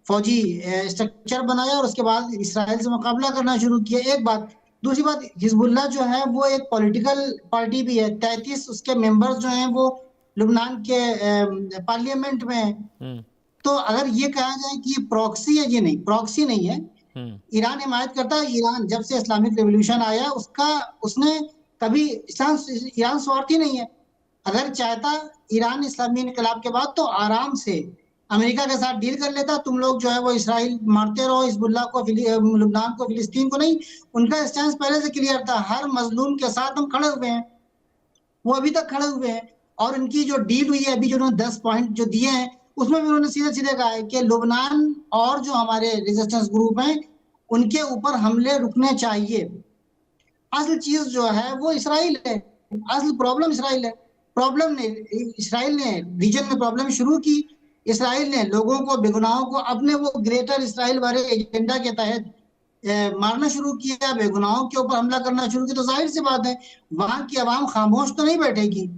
फौजी स्ट्रक्चर बनाया, और उसके बाद इसराइल से मुकाबला करना शुरू किया। एक बात। दूसरी बात, हिजबुल्लाह जो है वो एक पॉलिटिकल पार्टी भी है, 33 उसके मेंबर्स जो हैं वो लुबनान के पार्लियामेंट में है। तो अगर ये कहा जाए कि ये प्रॉक्सी है, ये नहीं, प्रॉक्सी नहीं है। ईरान हिमायत करता है, ईरान जब से इस्लामिक रेवोल्यूशन आया उसने कभी ईरान स्वार्थी नहीं है। अगर चाहता ईरान इस्लामी इनकलाब के बाद तो आराम से अमेरिका के साथ डील कर लेता, तुम लोग जो है वो इसराइल मारते रहो, हिजबुल्लाह को, लुबनान को, फिलिस्तीन को नहीं। उनका स्टैंस पहले से क्लियर था, हर मजलूम के साथ हम खड़े हुए हैं, वो अभी तक खड़े हुए हैं। और इनकी जो डील हुई है, अभी जो उन्होंने 10 पॉइंट जो दिए हैं, उसमें भी उन्होंने सीधे सीधे कहा है कि लुबनान और जो हमारे रेजिस्टेंस ग्रुप हैं उनके ऊपर हमले रुकने चाहिए। असल चीज जो है वो इसराइल है, असल प्रॉब्लम इसराइल है। प्रॉब्लम ने इसराइल ने रीजन में प्रॉब्लम शुरू की, इसराइल ने लोगों को, बेगुनाहों को अपने वो ग्रेटर इसराइल वाले एजेंडा के तहत मारना शुरू किया, बेगुनाहों के ऊपर हमला करना शुरू किया, तो जाहिर सी बात है वहां की आवाम खामोश तो नहीं बैठेगी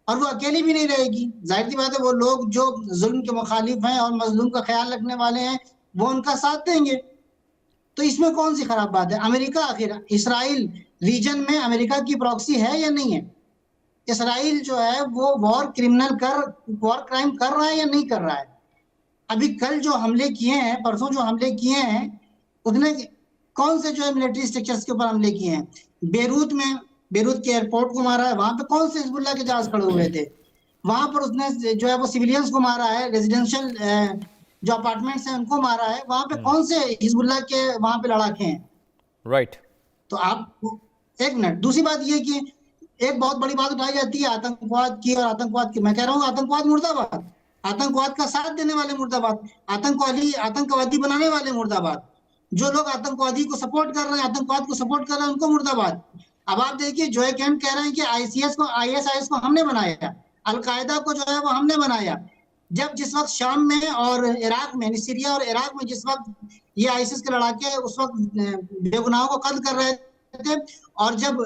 और वो अकेली भी नहीं रहेगी। जाहिर सी बात है वो लोग जो जुल्म के मुखालिफ हैं और मजलूम का ख्याल रखने वाले हैं वो उनका साथ देंगे। तो इसमें कौन सी खराब बात है? अमेरिका आखिर इसराइल रीजन में अमेरिका की प्रॉक्सी है या नहीं है? इसराइल जो है वो वॉर क्राइम कर रहा है या नहीं कर रहा है? अभी कल जो हमले किए हैं, परसों जो हमले किए हैं, उसने कौन से जो है मिलिट्री स्ट्रक्चर्स के ऊपर हमले किए हैं? बेरूत के एयरपोर्ट को मारा है, वहां पे कौन से हिजबुल्लाह के जहाज खड़े हुए थे? वहां पर उसने जो है वो सिविलियंस को मारा है, रेजिडेंशियल जो अपार्टमेंट्स हैं उनको मारा है, वहां पे कौन से हिजबुल्लाह के वहां पे लड़ाके हैं? राइट। तो आप एक मिनट, दूसरी बात ये कि एक बहुत बड़ी बात उठाई जाती है आतंकवाद की, और आतंकवाद की मैं कह रहा हूँ आतंकवाद मुर्दाबाद, आतंकवाद का साथ देने वाले मुर्दाबाद, आतंकवादी बनाने वाले मुर्दाबाद, जो लोग आतंकवादी को सपोर्ट कर रहे हैं, आतंकवाद को सपोर्ट कर रहे हैं, उनको मुर्दाबाद। अब आप देखिए जोए कैंट कह रहे हैं कि आईएसआईएस को हमने बनाया, अलकायदा को जो है वो हमने बनाया। जब जिस वक्त शाम में और इराक में, सीरिया और इराक में जिस वक्त ये आईसिस के लड़ाके उस वक्त बेगुनाहों को कत्ल कर रहे थे, और जब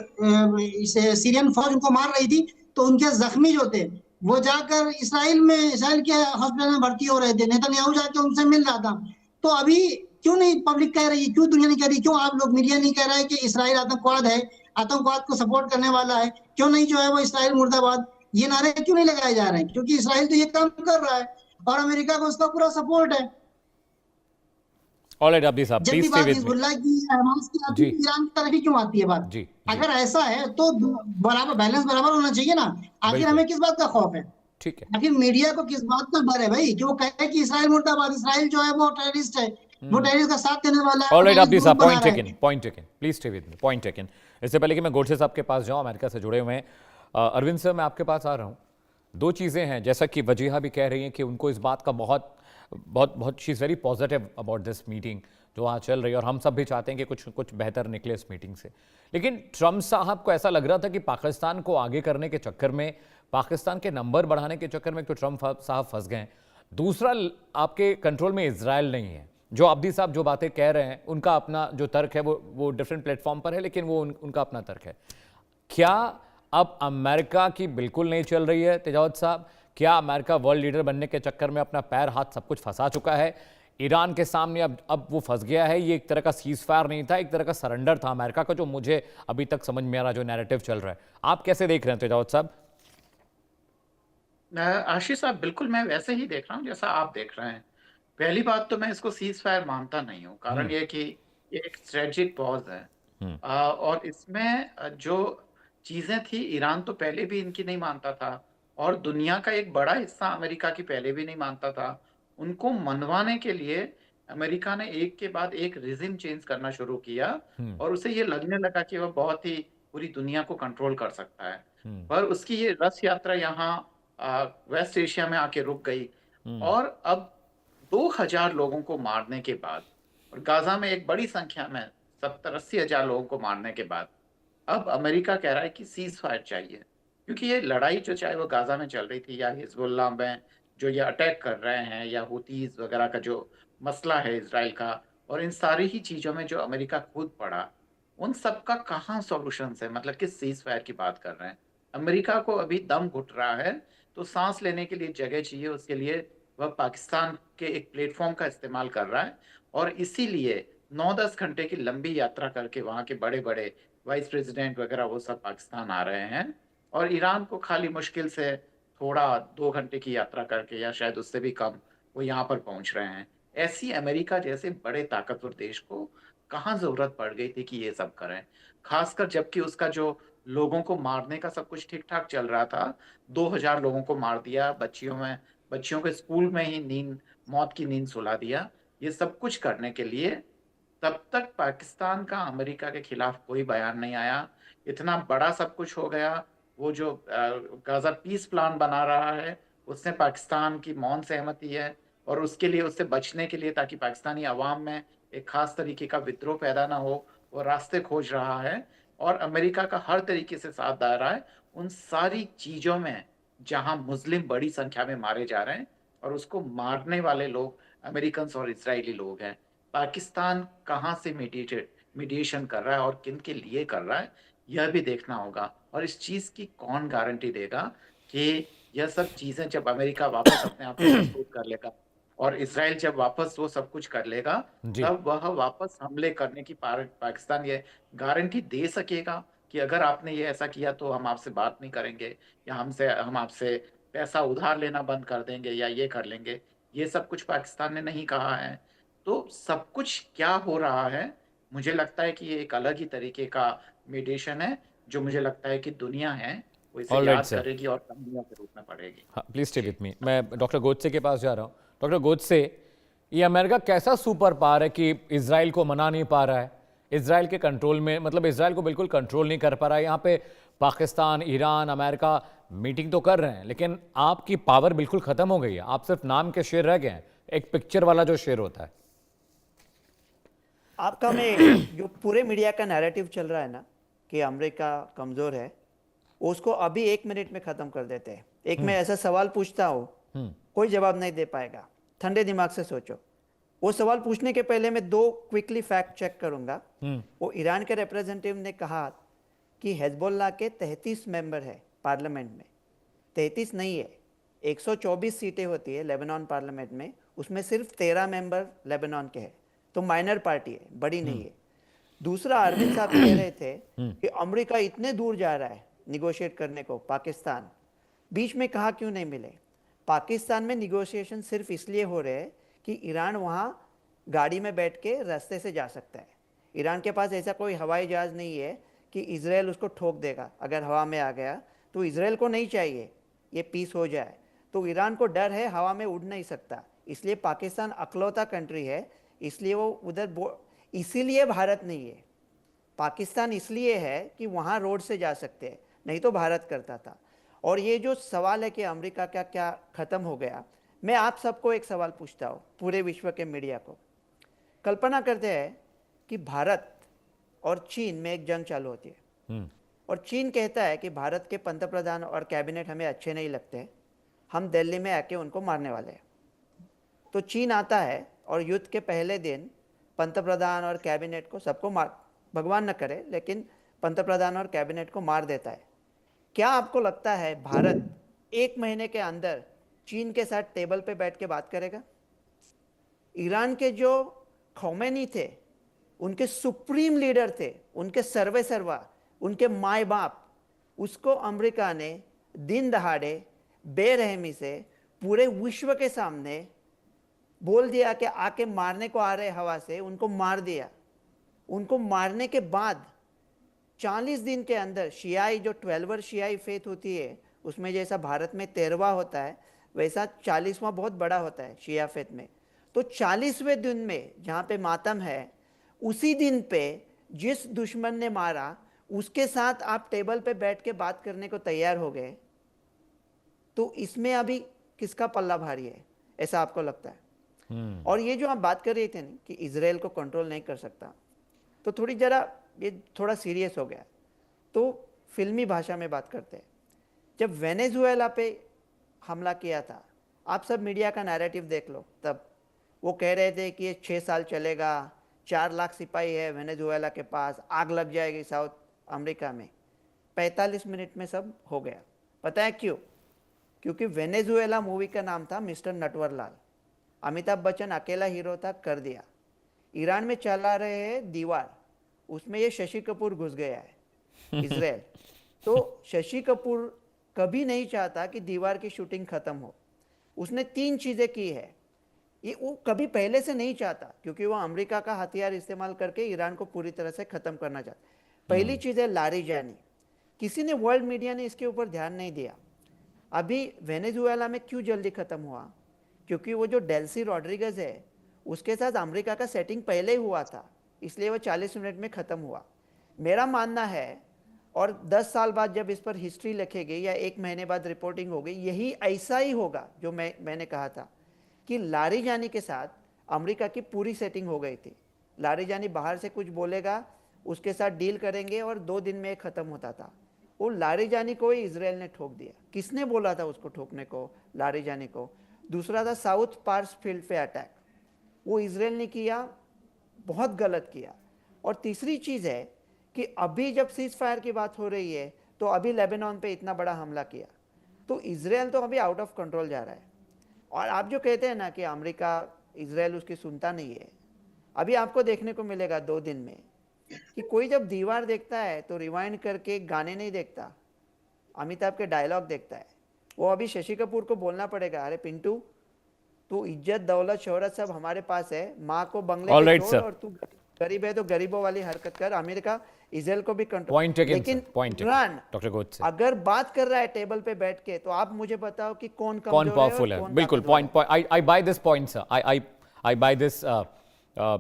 सीरियन फौज उनको मार रही थी, तो उनके जख्मी जो थे वो जाकर इसराइल के हॉस्पिटल में भर्ती हो रहे थे, नेतन्याहू जाके उनसे मिल रहा था। तो अभी क्यों नहीं पब्लिक कह रही है, क्यों दुनिया नहीं कह रही, क्यों आप लोग मीडिया नहीं कह रहा है कि इसराइल आतंकवाद है, आतंकवाद को सपोर्ट करने वाला है? क्यों नहीं जो है वो इसराइल मुर्दाबाद, ये नारे क्यों नहीं लगाए जा रहे हैं? क्योंकि इसराइल तो ये काम कर रहा है और अमेरिका को उसका पूरा सपोर्ट है। ऑलराइट अब्दी साहब, जब प्लीज भी स्टे बात विद मी। हिजबुल्लाह की, हमास की आती है, ईरान की तरफ ही क्यों आती है बात? जी, अगर ऐसा है तो बराबर बैलेंस बराबर होना चाहिए ना। आखिर बिल्कुल। हमें किस बात का खौफ है? ठीक है। आखिर मीडिया को किस बात का डर है भाई कि वो कहे कि इसराइल मुर्दाबाद, इसराइल जो है वो टेररिस्ट है, वो टेररिस्ट का साथ देने वाला है, ऑलराइट अब्दी साहब, terrorist group point taken, please stay with me, point taken. इससे पहले कि मैं गोडसे साहब के पास जाऊं, अमेरिका से जुड़े हुए हैं, अरविंद सर मैं आपके पास आ रहा हूं। दो चीज़ें हैं, जैसा कि वजीहा भी कह रही हैं कि उनको इस बात का बहुत बहुत बहुत she is very positive about this meeting जो वहाँ चल रही है, और हम सब भी चाहते हैं कि कुछ कुछ बेहतर निकले इस मीटिंग से। लेकिन ट्रम्प साहब को ऐसा लग रहा था कि पाकिस्तान को आगे करने के चक्कर में, पाकिस्तान के नंबर बढ़ाने के चक्कर में तो ट्रम्प साहब फंस गए। दूसरा, आपके कंट्रोल में इजराइल नहीं है। जो अब्दी साहब जो बातें कह रहे हैं उनका अपना जो तर्क है वो डिफरेंट प्लेटफॉर्म पर है, लेकिन वो उनका अपना तर्क है। क्या अब अमेरिका की बिल्कुल नहीं चल रही है तेजावत साहब? क्या अमेरिका वर्ल्ड लीडर बनने के चक्कर में अपना पैर हाथ सब कुछ फंसा चुका है? ईरान के सामने अब वो फंस गया है। ये एक तरह का सीज फायर नहीं था, एक तरह का सरेंडर था अमेरिका का, जो मुझे अभी तक समझ में आ रहा जो नैरेटिव चल रहा है। आप कैसे देख रहे हैं तेजावत साहब? आशीष साहब, बिल्कुल मैं वैसे ही देख रहा हूँ जैसा आप देख रहे हैं। पहली बात तो मैं इसको सीज फायर मानता नहीं हूँ, कारण ये कि ये एक स्ट्रेटेजिक पॉज है। और इसमें जो चीजें थी, ईरान तो पहले भी इनकी नहीं मानता था, और दुनिया का एक बड़ा हिस्सा अमेरिका की पहले भी नहीं मानता था। उनको मनवाने के लिए अमेरिका ने एक के बाद एक रिजिम चेंज करना शुरू किया, और उसे ये लगने लगा कि वह बहुत ही पूरी दुनिया को कंट्रोल कर सकता है। पर उसकी ये रथ यात्रा यहाँ वेस्ट एशिया में आके रुक गई, और अब 2000 लोगों को मारने के बाद, और गाजा में एक बड़ी संख्या में 70-80 हजार लोगों को मारने के बाद, अब अमेरिका कह रहा है कि सीज फायर चाहिए। क्योंकि ये लड़ाई जो चाहे वो गाजा में चल रही थी, या हिजबुल्लाह में जो ये अटैक कर रहे हैं, या हुतीज वगैरह का जो मसला है इसराइल का, और इन सारी ही चीजों में जो अमेरिका खुद पड़ा, उन सब का कहाँ सॉल्यूशन है? मतलब किस सीज फायर की बात कर रहे हैं? अमेरिका को अभी दम घुट रहा है, तो सांस लेने के लिए जगह चाहिए, उसके लिए वह पाकिस्तान के एक प्लेटफॉर्म का इस्तेमाल कर रहा है, और इसीलिए 9-10 घंटे की लंबी यात्रा करके वहाँ के बड़े बड़े वाइस प्रेसिडेंट वगैरह वो सब पाकिस्तान आ रहे हैं, और ईरान को खाली मुश्किल से थोड़ा 2 घंटे की यात्रा करके, या शायद उससे भी कम, वो यहाँ पर पहुंच रहे हैं। ऐसी अमेरिका जैसे बड़े ताकतवर देश को कहाँ जरूरत पड़ गई थी कि ये सब करें? खासकर जबकि उसका जो लोगों को मारने का सब कुछ ठीक ठाक चल रहा था। 2000 लोगों को मार दिया, बच्चियों के स्कूल में ही मौत की नींद सुला दिया। ये सब कुछ करने के लिए तब तक पाकिस्तान का अमेरिका के खिलाफ कोई बयान नहीं आया। इतना बड़ा सब कुछ हो गया। वो जो गाजा पीस प्लान बना रहा है, उसने पाकिस्तान की मौन सहमति है, और उसके लिए, उससे बचने के लिए, ताकि पाकिस्तानी अवाम में एक खास तरीके का विद्रोह पैदा ना हो, वो रास्ते खोज रहा है, और अमेरिका का हर तरीके से साथ दे रहा है उन सारी चीजों में जहां मुस्लिम बड़ी संख्या में मारे जा रहे हैं, और उसको मारने वाले लोग अमेरिकन और इजरायली लोग हैं। पाकिस्तान कहाँ से मीडिएशन कर रहा है और किन के लिए कर रहा है, यह भी देखना होगा। और इस चीज की कौन गारंटी देगा कि यह सब चीजें जब अमेरिका वापस अपने आप को मजबूत कर लेगा और इसराइल जब वापस वो सब कुछ कर लेगा, जी। तब वह वापस हमले करने की पाकिस्तान ये गारंटी दे सकेगा कि अगर आपने ये ऐसा किया तो हम आपसे बात नहीं करेंगे, या हम आपसे पैसा उधार लेना बंद कर देंगे, या ये कर लेंगे। ये सब कुछ पाकिस्तान ने नहीं कहा है। तो सब कुछ क्या हो रहा है, मुझे लगता है कि ये एक अलग ही तरीके का मीडिएशन है, जो मुझे लगता है कि दुनिया है वो इसे ऑल राइट याद सर, करेगी और कहानियों के रूप में पढ़ेगी। हाँ प्लीज स्टे विथ मी। मैं डॉक्टर गोडसे के पास जा रहा हूँ। डॉक्टर गोडसे, ये अमेरिका कैसा सुपर पावर है कि इसराइल को मना नहीं पा रहा है, इसराइल के कंट्रोल में, मतलब इसराइल को बिल्कुल कंट्रोल नहीं कर पा रहा है। यहाँ पे पाकिस्तान, ईरान, अमेरिका मीटिंग तो कर रहे हैं, लेकिन आपकी पावर बिल्कुल खत्म हो गई है। आप सिर्फ नाम के शेर रह गए हैं, एक पिक्चर वाला जो शेर होता है। आपका में जो पूरे मीडिया का नैरेटिव चल रहा है ना कि अमेरिका कमज़ोर है, उसको अभी 1 मिनट में ख़त्म कर देते हैं। एक मैं ऐसा सवाल पूछता हूँ, कोई जवाब नहीं दे पाएगा, ठंडे दिमाग से सोचो। वो सवाल पूछने के पहले मैं 2 क्विकली फैक्ट चेक करूंगा। वो ईरान के रिप्रेजेंटेटिव ने कहा कि हिजबुल्लाह के 33 मेंबर है पार्लियामेंट में। 33 नहीं है, 124 सीटें होती है लेबनान पार्लियामेंट में, उसमें सिर्फ 13 मेंबर लेबनान के हैं, तो माइनर पार्टी है, बड़ी नहीं है। दूसरा, अरविंद साहब कह रहे थे कि अमेरिका इतने दूर जा रहा है निगोशिएट करने को, पाकिस्तान बीच में कहा क्यों नहीं मिले। पाकिस्तान में निगोशिएशन सिर्फ इसलिए हो रहे हैं कि ईरान वहाँ गाड़ी में बैठ के रास्ते से जा सकता है। ईरान के पास ऐसा कोई हवाई जहाज़ नहीं है कि इजराइल उसको ठोक देगा अगर हवा में आ गया। तो इजराइल को नहीं चाहिए ये पीस हो जाए, तो ईरान को डर है हवा में उड़ नहीं सकता, इसलिए पाकिस्तान अकलौता कंट्री है, इसलिए वो उधर, इसीलिए भारत नहीं है। पाकिस्तान इसलिए है कि वहाँ रोड से जा सकते हैं, नहीं तो भारत करता था। और ये जो सवाल है कि अमेरिका का क्या ख़त्म हो गया, मैं आप सबको एक सवाल पूछता हूँ, पूरे विश्व के मीडिया को। कल्पना करते हैं कि भारत और चीन में एक जंग चालू होती है, और चीन कहता है कि भारत के पंतप्रधान और कैबिनेट हमें अच्छे नहीं लगते, हम दिल्ली में आके उनको मारने वाले हैं। तो चीन आता है और युद्ध के पहले दिन पंतप्रधान और कैबिनेट को, सबको मार, भगवान न करे, लेकिन पंतप्रधान और कैबिनेट को मार देता है। क्या आपको लगता है भारत 1 महीने के अंदर चीन के साथ टेबल पे बैठ के बात करेगा? ईरान के जो खौमेनी थे, उनके सुप्रीम लीडर थे, उनके सर्वे सर्वा, उनके माए बाप, उसको अमेरिका ने दिन दहाड़े बेरहमी से पूरे विश्व के सामने बोल दिया कि आके मारने को आ रहे हवा से, उनको मार दिया। उनको मारने के बाद 40 दिन के अंदर शियाई, जो 12वीं शियाई फेथ होती है, उसमें जैसा भारत में 13वां होता है, वैसा 40वां बहुत बड़ा होता है शिया फेथ में। तो 40वें दिन में जहाँ पे मातम है, उसी दिन पे जिस दुश्मन ने मारा उसके साथ आप टेबल पे बैठ के बात करने को तैयार हो गए, तो इसमें अभी किसका पल्ला भारी है, ऐसा आपको लगता है? और ये जो आप बात कर रहे थे ना कि इजराइल को कंट्रोल नहीं कर सकता, तो थोड़ी जरा ये थोड़ा सीरियस हो गया, तो फिल्मी भाषा में बात करते हैं। जब वेनेजुएला पे हमला किया था, आप सब मीडिया का नैरेटिव देख लो, तब वो कह रहे थे कि ये 6 साल चलेगा, 4 लाख सिपाही है वेनेजुएला के पास, आग लग जाएगी साउथ अमेरिका में। 45 मिनट में सब हो गया। पता है क्यों? क्योंकि वेनेजुएला मूवी का नाम था मिस्टर नटवरलाल, अमिताभ बच्चन अकेला हीरो था, कर दिया। ईरान में चला रहे हैं दीवार, उसमें ये शशि कपूर घुस गया है इजराइल। तो शशि कपूर कभी नहीं चाहता कि दीवार की शूटिंग खत्म हो। उसने 3 चीजें की है, ये वो कभी पहले से नहीं चाहता, क्योंकि वो अमेरिका का हथियार इस्तेमाल करके ईरान को पूरी तरह से खत्म करना चाहता। पहली चीज है लारीजानी। किसी ने, वर्ल्ड मीडिया ने इसके ऊपर ध्यान नहीं दिया। अभी वेनेजुएला में क्यों जल्दी खत्म हुआ? क्योंकि वो जो डेल्सी रॉड्रिगेज है, उसके साथ अमेरिका का सेटिंग पहले ही हुआ था, इसलिए वो 40 मिनट में खत्म हुआ। मेरा मानना है, और 10 साल बाद जब इस पर हिस्ट्री लिखेगी या 1 महीने बाद रिपोर्टिंग होगी, यही ऐसा ही होगा जो मैंने कहा था कि लारीजानी के साथ अमेरिका की पूरी सेटिंग हो गई थी। लारीजानी बाहर से कुछ बोलेगा, उसके साथ डील करेंगे और 2 दिन में खत्म होता था। वो लारीजानी को ही इजराइल ने ठोक दिया। किसने बोला था उसको ठोकने को, लारीजानी को? दूसरा था साउथ पार्स फील्ड पे अटैक, वो इजराइल ने किया, बहुत गलत किया। और तीसरी चीज़ है कि अभी जब सीज फायर की बात हो रही है तो अभी लेबनान पे इतना बड़ा हमला किया, तो इजराइल तो अभी आउट ऑफ कंट्रोल जा रहा है। और आप जो कहते हैं ना कि अमेरिका इजराइल उसकी सुनता नहीं है, अभी आपको देखने को मिलेगा 2 दिन में कि कोई जब दीवार देखता है तो रिवाइंड करके गाने नहीं देखता, अमिताभ के डायलॉग देखता है। वो अभी शशि कपूर को बोलना पड़ेगा, अरे पिंटू तू इज्जत दौलत शोहरत सब हमारे पास है, माँ को बंगले All पे right, छोड़ sir. और तू गरीब है तो गरीबों वाली हरकत कर। अमेरिका इजराइल को भी कंट्रोल, पॉइंट टेकन, लेकिन पॉइंट इमरान डॉक्टर गोडसे, अगर बात कर रहा है टेबल पे बैठ के, तो आप मुझे बताओ कि कौन कौन कमजोर है और पावरफुल है। कौन बिल्कुल, ताकतवर है। Point I buy this point sir, I buy this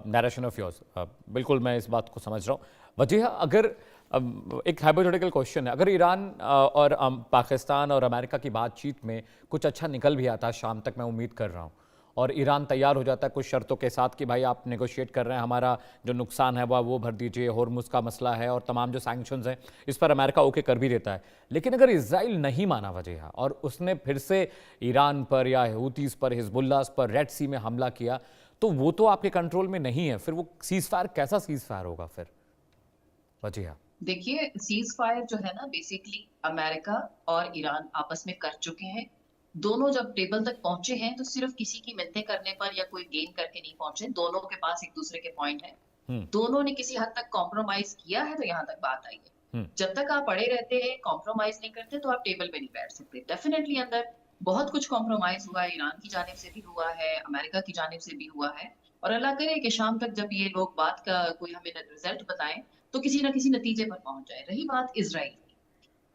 narration of yours. बिल्कुल मैं इस बात को समझ रहा हूँ। वजह अगर एक हाइपोथेटिकल क्वेश्चन है, अगर ईरान और पाकिस्तान और अमेरिका की बातचीत में कुछ अच्छा निकल भी आता, शाम तक मैं उम्मीद कर रहा हूँ, और ईरान तैयार हो जाता है कुछ शर्तों के साथ कि भाई आप नेगोशिएट कर रहे हैं, हमारा जो नुकसान है वो भर दीजिए, होर्मुज़ का मसला है और तमाम जो सैंक्शंस हैं इस पर अमेरिका ओके कर भी देता है। लेकिन अगर इजराइल नहीं माना वजह और उसने फिर से ईरान पर या हूतीज़ पर, हिजबुल्लाह पर रेड सी में हमला किया, तो वो तो आपके कंट्रोल में नहीं है। फिर वो सीज फायर कैसा सीज फायर होगा फिर वजह? देखिए, सीज फायर जो है ना, बेसिकली अमेरिका और ईरान आपस में कर चुके हैं। दोनों जब टेबल तक पहुंचे हैं तो सिर्फ किसी की मिन्नतें करने पर या कोई गेन करके नहीं पहुंचे, दोनों के पास एक दूसरे के पॉइंट है, दोनों ने किसी हद तक कॉम्प्रोमाइज किया है, तो यहाँ तक बात आई है। जब तक आप अड़े रहते हैं, कॉम्प्रोमाइज नहीं करते, तो आप टेबल पे नहीं बैठ सकते। डेफिनेटली अंदर बहुत कुछ कॉम्प्रोमाइज हुआ है, ईरान की जानिब से भी हुआ है, अमेरिका की जानिब से भी हुआ है, और अल्लाह करे कि शाम तक जब ये लोग बात का कोई हमें रिजल्ट बताएं तो किसी ना किसी नतीजे पर पहुंच जाए। रही बात इजराइल की,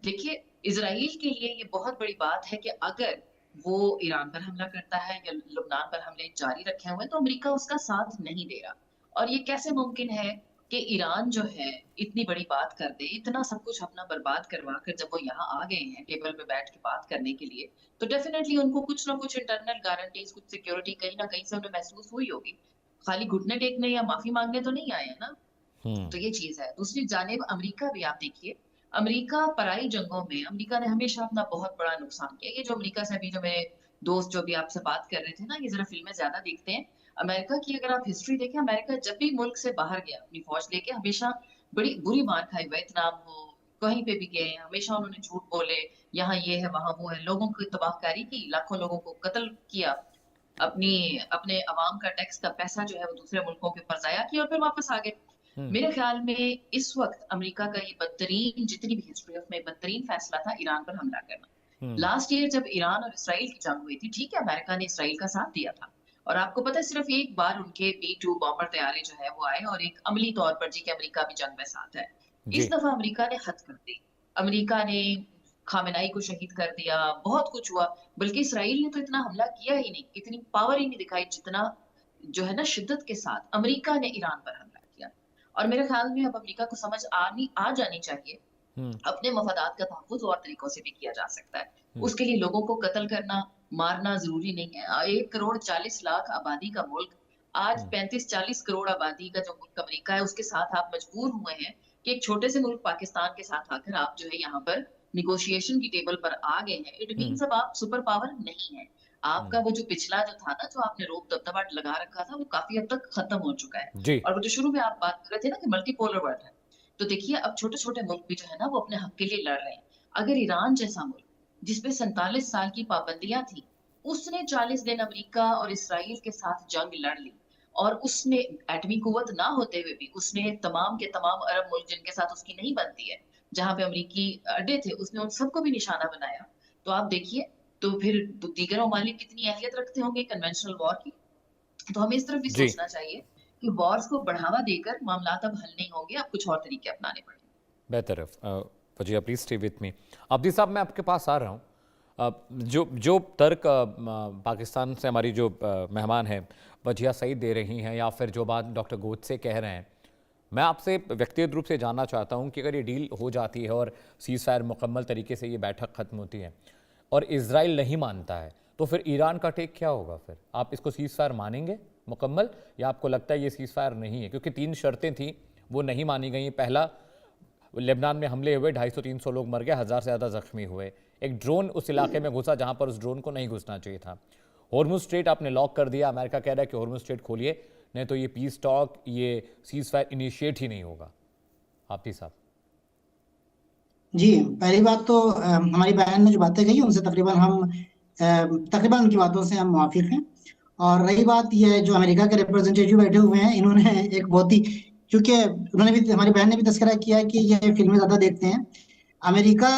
देखिए इजराइल के लिए ये बहुत बड़ी बात है कि अगर वो ईरान पर हमला करता है या लुबनान पर हमले जारी रखे हुए हैं तो अमेरिका उसका साथ नहीं दे रहा। और ये कैसे मुमकिन है कि ईरान जो है इतनी बड़ी बात कर दे, इतना सब कुछ अपना बर्बाद करवा कर जब वो यहाँ आ गए हैं टेबल पे बैठ के बात करने के लिए, तो डेफिनेटली उनको कुछ ना कुछ इंटरनल गारंटीज, कुछ सिक्योरिटी कहीं ना कहीं से उन्हें महसूस हुई होगी। खाली घुटने टेकने या माफी मांगने तो नहीं आए हैं ना। तो ये चीज है। दूसरी जानिब अमेरिका भी, आप देखिए, अमेरिका पराई जंगों में अमेरिका ने हमेशा अपना बहुत बड़ा नुकसान किया। ये जो अमेरिका से अभी जो मेरे दोस्त जो भी आपसे बात कर रहे थे ना, ये जरा फिल्में ज्यादा देखते हैं अमेरिका की, अगर आप हिस्ट्री देखें, अमेरिका जब भी मुल्क से बाहर गया अपनी फौज लेके, हमेशा बड़ी बुरी मार खाई। वियतनाम हो, कहीं पे भी गए, हमेशा उन्होंने झूठ बोले, यहाँ ये है वहां वो है, लोगों की तबाहकारी की, लाखों लोगों को कत्ल किया, अपने अवाम का टैक्स का पैसा जो है वो दूसरे मुल्कों के ऊपर जाया किया और फिर वापस आ गए। मेरे ख्याल में इस वक्त अमेरिका का ये बदतरीन, जितनी भी हिस्ट्री ऑफ में बदतरीन फैसला था ईरान पर हमला करना। लास्ट ईयर जब ईरान और इसराइल की जंग हुई थी, ठीक है, अमेरिका ने इसराइल का साथ दिया था, और आपको पता है सिर्फ एक बार उनके B-2 बॉम्बर तैयारे जो है वो आए और एक अमली तौर पर जी कि अमेरिका भी जंग में साथ है। इस दफा अमेरिका ने हद कर दी, अमेरिका ने खामेनाई को शहीद कर दिया, बहुत कुछ हुआ। बल्कि इसराइल ने तो इतना हमला किया ही नहीं, इतनी पावर ही नहीं दिखाई जितना जो है ना शिद्दत के साथ अमेरिका ने ईरान पर हमला किया। और मेरे ख्याल में अब अमेरिका को समझ आ जानी चाहिए अपने मफादात का तहफ़्फ़ुज़ और तरीकों से भी किया जा सकता है। उसके लिए लोगों को कत्ल करना, मारना जरूरी नहीं है। 1 करोड़ 40 लाख आबादी का मुल्क, आज 35-40 करोड़ आबादी का जो मुल्क अमेरिका है, उसके साथ आप मजबूर हुए हैं कि एक छोटे से मुल्क पाकिस्तान के साथ आकर आप जो है यहाँ पर निगोशिएशन की टेबल पर आ गए हैं। इट मीन्स अब आप सुपर पावर नहीं है। आपका वो जो पिछला जो था ना, जो आपने रोक दबदबा लगा रखा था, वो काफी हद तक खत्म हो चुका है। और वो जो शुरू में आप बात कर रहे थे ना कि मल्टीपोलर वर्ल्ड है, तो देखिए अब छोटे छोटे मुल्क भी जो है ना वो अपने हक के लिए लड़ रहे हैं। अगर ईरान जैसा मुल्क जिसपे 47 साल की पाबंदियां थी, उसने 40 दिन अमेरिका और इसराइल के साथ जंग लड़ ली, और उसने एटमी कुव्वत ना होते हुए भी उसने तमाम के तमाम अरब मुल्क जिनके साथ उसकी नहीं बनती है, जहां पे अमेरिकी अड्डे थे, उसने उन सबको भी निशाना बनाया। तो आप देखिए, तो फिर दीगर ममालिक कितनी अहलियत रखते होंगे कन्वेंशनल वॉर की। तो हमें इस तरफ भी सोचना चाहिए कि वॉर्स को बढ़ावा देकर मामलात अब हल नहीं होंगे, अब कुछ और तरीके अपनाने पड़ेंगे। बेहतर Wajiha, please stay with me. अब्दी साहब, मैं आपके पास आ रहा हूँ। जो तर्क पाकिस्तान से हमारी जो मेहमान है वजिया सईद दे रही हैं, या फिर जो बात डॉक्टर गोडसे कह रहे हैं, मैं आपसे व्यक्तिगत रूप से जानना चाहता हूं कि अगर ये डील हो जाती है और सीज फायर मुकम्मल तरीके से ये बैठक ख़त्म होती है और इजराइल नहीं मानता है, तो फिर ईरान का टेक क्या होगा? फिर आप इसको सीज फायर मानेंगे मुकम्मल, या आपको लगता है ये सीज फायर नहीं है? क्योंकि 3 शर्तें थी, वो नहीं मानी गई। पहला, लेबनान में हमले हुए, 250-300 लोग मर गए, 1000 से ज़्यादा जख्मी हुए। एक ड्रोन उस इलाके में घुसा जहाँ पर उस ड्रोन को नहीं घुसना चाहिए था। हॉर्मुज़ स्ट्रेट आपने लॉक कर दिया, अमेरिका कह रहा है कि हॉर्मुज़ स्ट्रेट खोलिए, नहीं तो ये पीस टॉक, ये सीज फायर इनिशिएट ही नहीं होगा। हाफिज साहब। जी, पहली बात तो हमारी बहन ने जो बातें कही उनसे तकरीबन उनकी बातों से हम मुवाफिक हैं। और रही बात ये जो अमेरिका के रिप्रेजेंटेटिव बैठे हुए हैं, इन्होंने एक बहुत ही, क्योंकि उन्होंने भी, हमारी बहन ने भी तस्करा किया है कि ये फिल्में ज्यादा देखते हैं। अमेरिका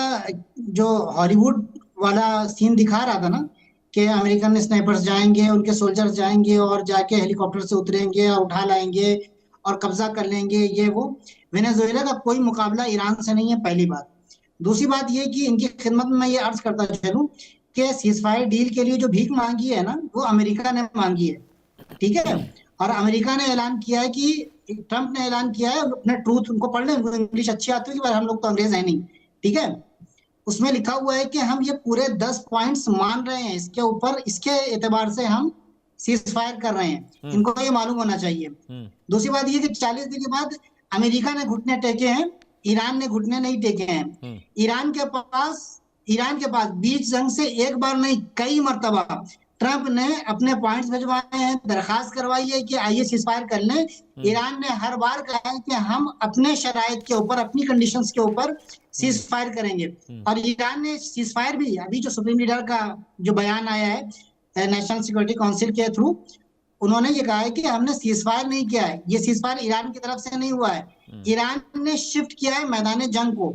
जो हॉलीवुड वाला सीन दिखा रहा था ना, कि अमेरिकन स्नाइपर्स जाएंगे, उनके सोल्जर्स जाएंगे और जाके हेलीकॉप्टर से उतरेंगे और उठा लाएंगे और कब्जा कर लेंगे, ये वो। वेनेजुएला का कोई मुकाबला ईरान से नहीं है, पहली बात। दूसरी बात ये कि इनकी खिदमत में मैं ये अर्ज करता चलूं कि सीजफायर डील के लिए जो भीख मांगी है ना, वो अमेरिका ने मांगी है, ठीक है। और अमेरिका ने ऐलान किया है कि, ट्रंप ने ऐलान किया है, अपने ट्रूथ उनको पढ़ लें, उनको इंग्लिश अच्छी आती है, पर हम लोग तो अंग्रेज है नहीं, ठीक है। उसमें लिखा हुआ है कि हम ये पूरे 10 पॉइंट्स मान रहे हैं, इसके ऊपर, इसके एतबार से हम सीज फायर कर रहे हैं, इनको ये मालूम होना चाहिए। दूसरी बात ये कि 40 दिन के बाद अमेरिका ने घुटने टेके हैं, ईरान ने घुटने नहीं टेके हैं। ईरान के पास बीच जंग से एक बार नहीं, कई मर्तबा ट्रंप ने अपने पॉइंट्स भिजवाए हैं, दरखास्त करवाई है कि आइए सीज फायर कर लें। ईरान ने हर बार कहा है कि हम अपने शराइत के ऊपर, अपनी कंडीशंस के ऊपर सीज फायर करेंगे। और ईरान ने सीज फायर भी, अभी जो सुप्रीम लीडर का जो बयान आया है नेशनल सिक्योरिटी काउंसिल के थ्रू, उन्होंने ये कहा है कि हमने सीज फायर नहीं किया है, ये सीज फायर ईरान की तरफ से नहीं हुआ है, ईरान ने शिफ्ट किया है मैदान जंग को,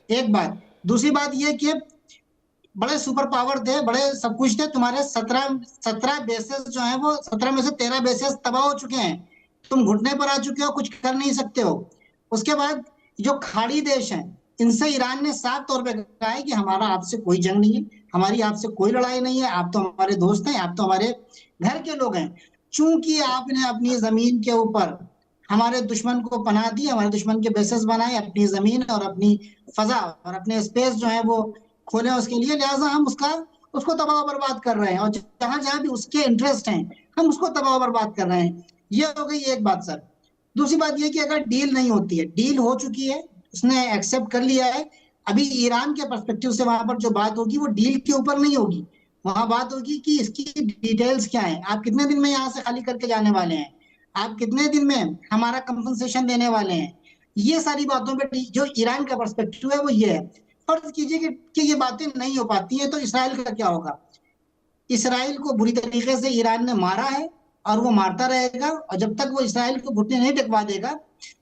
एक बात। दूसरी बात ये कि बड़े सुपर पावर थे, बड़े सब कुछ थे, तुम्हारे 17 बेसेस जो हैं वो 17 में से 13 बेसेस तबाह हो चुके हैं, तुम घुटने पर आ चुके हो, कुछ कर नहीं सकते हो। उसके बाद जो खाड़ी देश हैं, इनसे ईरान ने साफ तौर पे कहा है कि हमारा आपसे कोई जंग नहीं है, हमारी आपसे कोई लड़ाई नहीं है, आप तो हमारे दोस्त हैं, आप तो हमारे घर के लोग हैं। चूंकि आपने अपनी जमीन के ऊपर हमारे दुश्मन को पनाह दी, हमारे दुश्मन के बेसेस बनाए, अपनी जमीन और अपनी फजा और अपने स्पेस जो है वो खोले उसके लिए, लिहाजा हम उसको तबाह बर्बाद कर रहे हैं, और जहां जहां भी उसके इंटरेस्ट हैं हम उसको तबाह बर्बाद कर रहे हैं। ये हो गई एक बात सर। दूसरी बात ये कि अगर डील नहीं होती है, डील हो चुकी है, उसने एक्सेप्ट कर लिया है, अभी ईरान के पर्सपेक्टिव से वहां पर जो बात होगी वो डील के ऊपर नहीं होगी, वहां बात होगी कि इसकी डिटेल्स क्या है, आप कितने दिन में यहाँ से खाली करके जाने वाले हैं, आप कितने दिन में हमारा कंपनसेशन देने वाले हैं। ये सारी बातों पे जो ईरान का पर्सपेक्टिव है वो ये है। फर्ज कीजिए कि ये बातें नहीं हो पाती हैं, तो इसराइल का क्या होगा? इसराइल को बुरी तरीके से ईरान ने मारा है और वो मारता रहेगा, और जब तक वो इसराइल को घुटने नहीं टेकवा देगा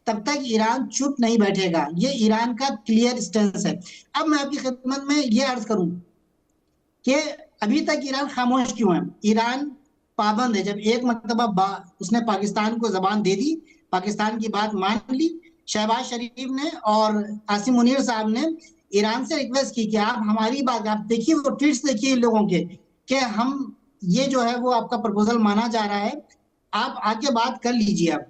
तब तक ईरान चुप नहीं बैठेगा। ये ईरान का क्लियर स्टेंस है। अब मैं आपकी खिदमत में ये अर्ज करूं कि अभी तक ईरान खामोश क्यों है? ईरान पाबंद है। जब एक मरतबा उसने पाकिस्तान को जबान दे दी, पाकिस्तान की बात मान ली, शहबाज शरीफ ने और आसिम मुनीर साहब ने ईरान से रिक्वेस्ट की कि आप हमारी बात, आप देखिए वो ट्वीट्स देखिए लोगों के, कि हम ये जो है वो आपका प्रपोजल माना जा रहा है, आप आके बात कर लीजिए। अब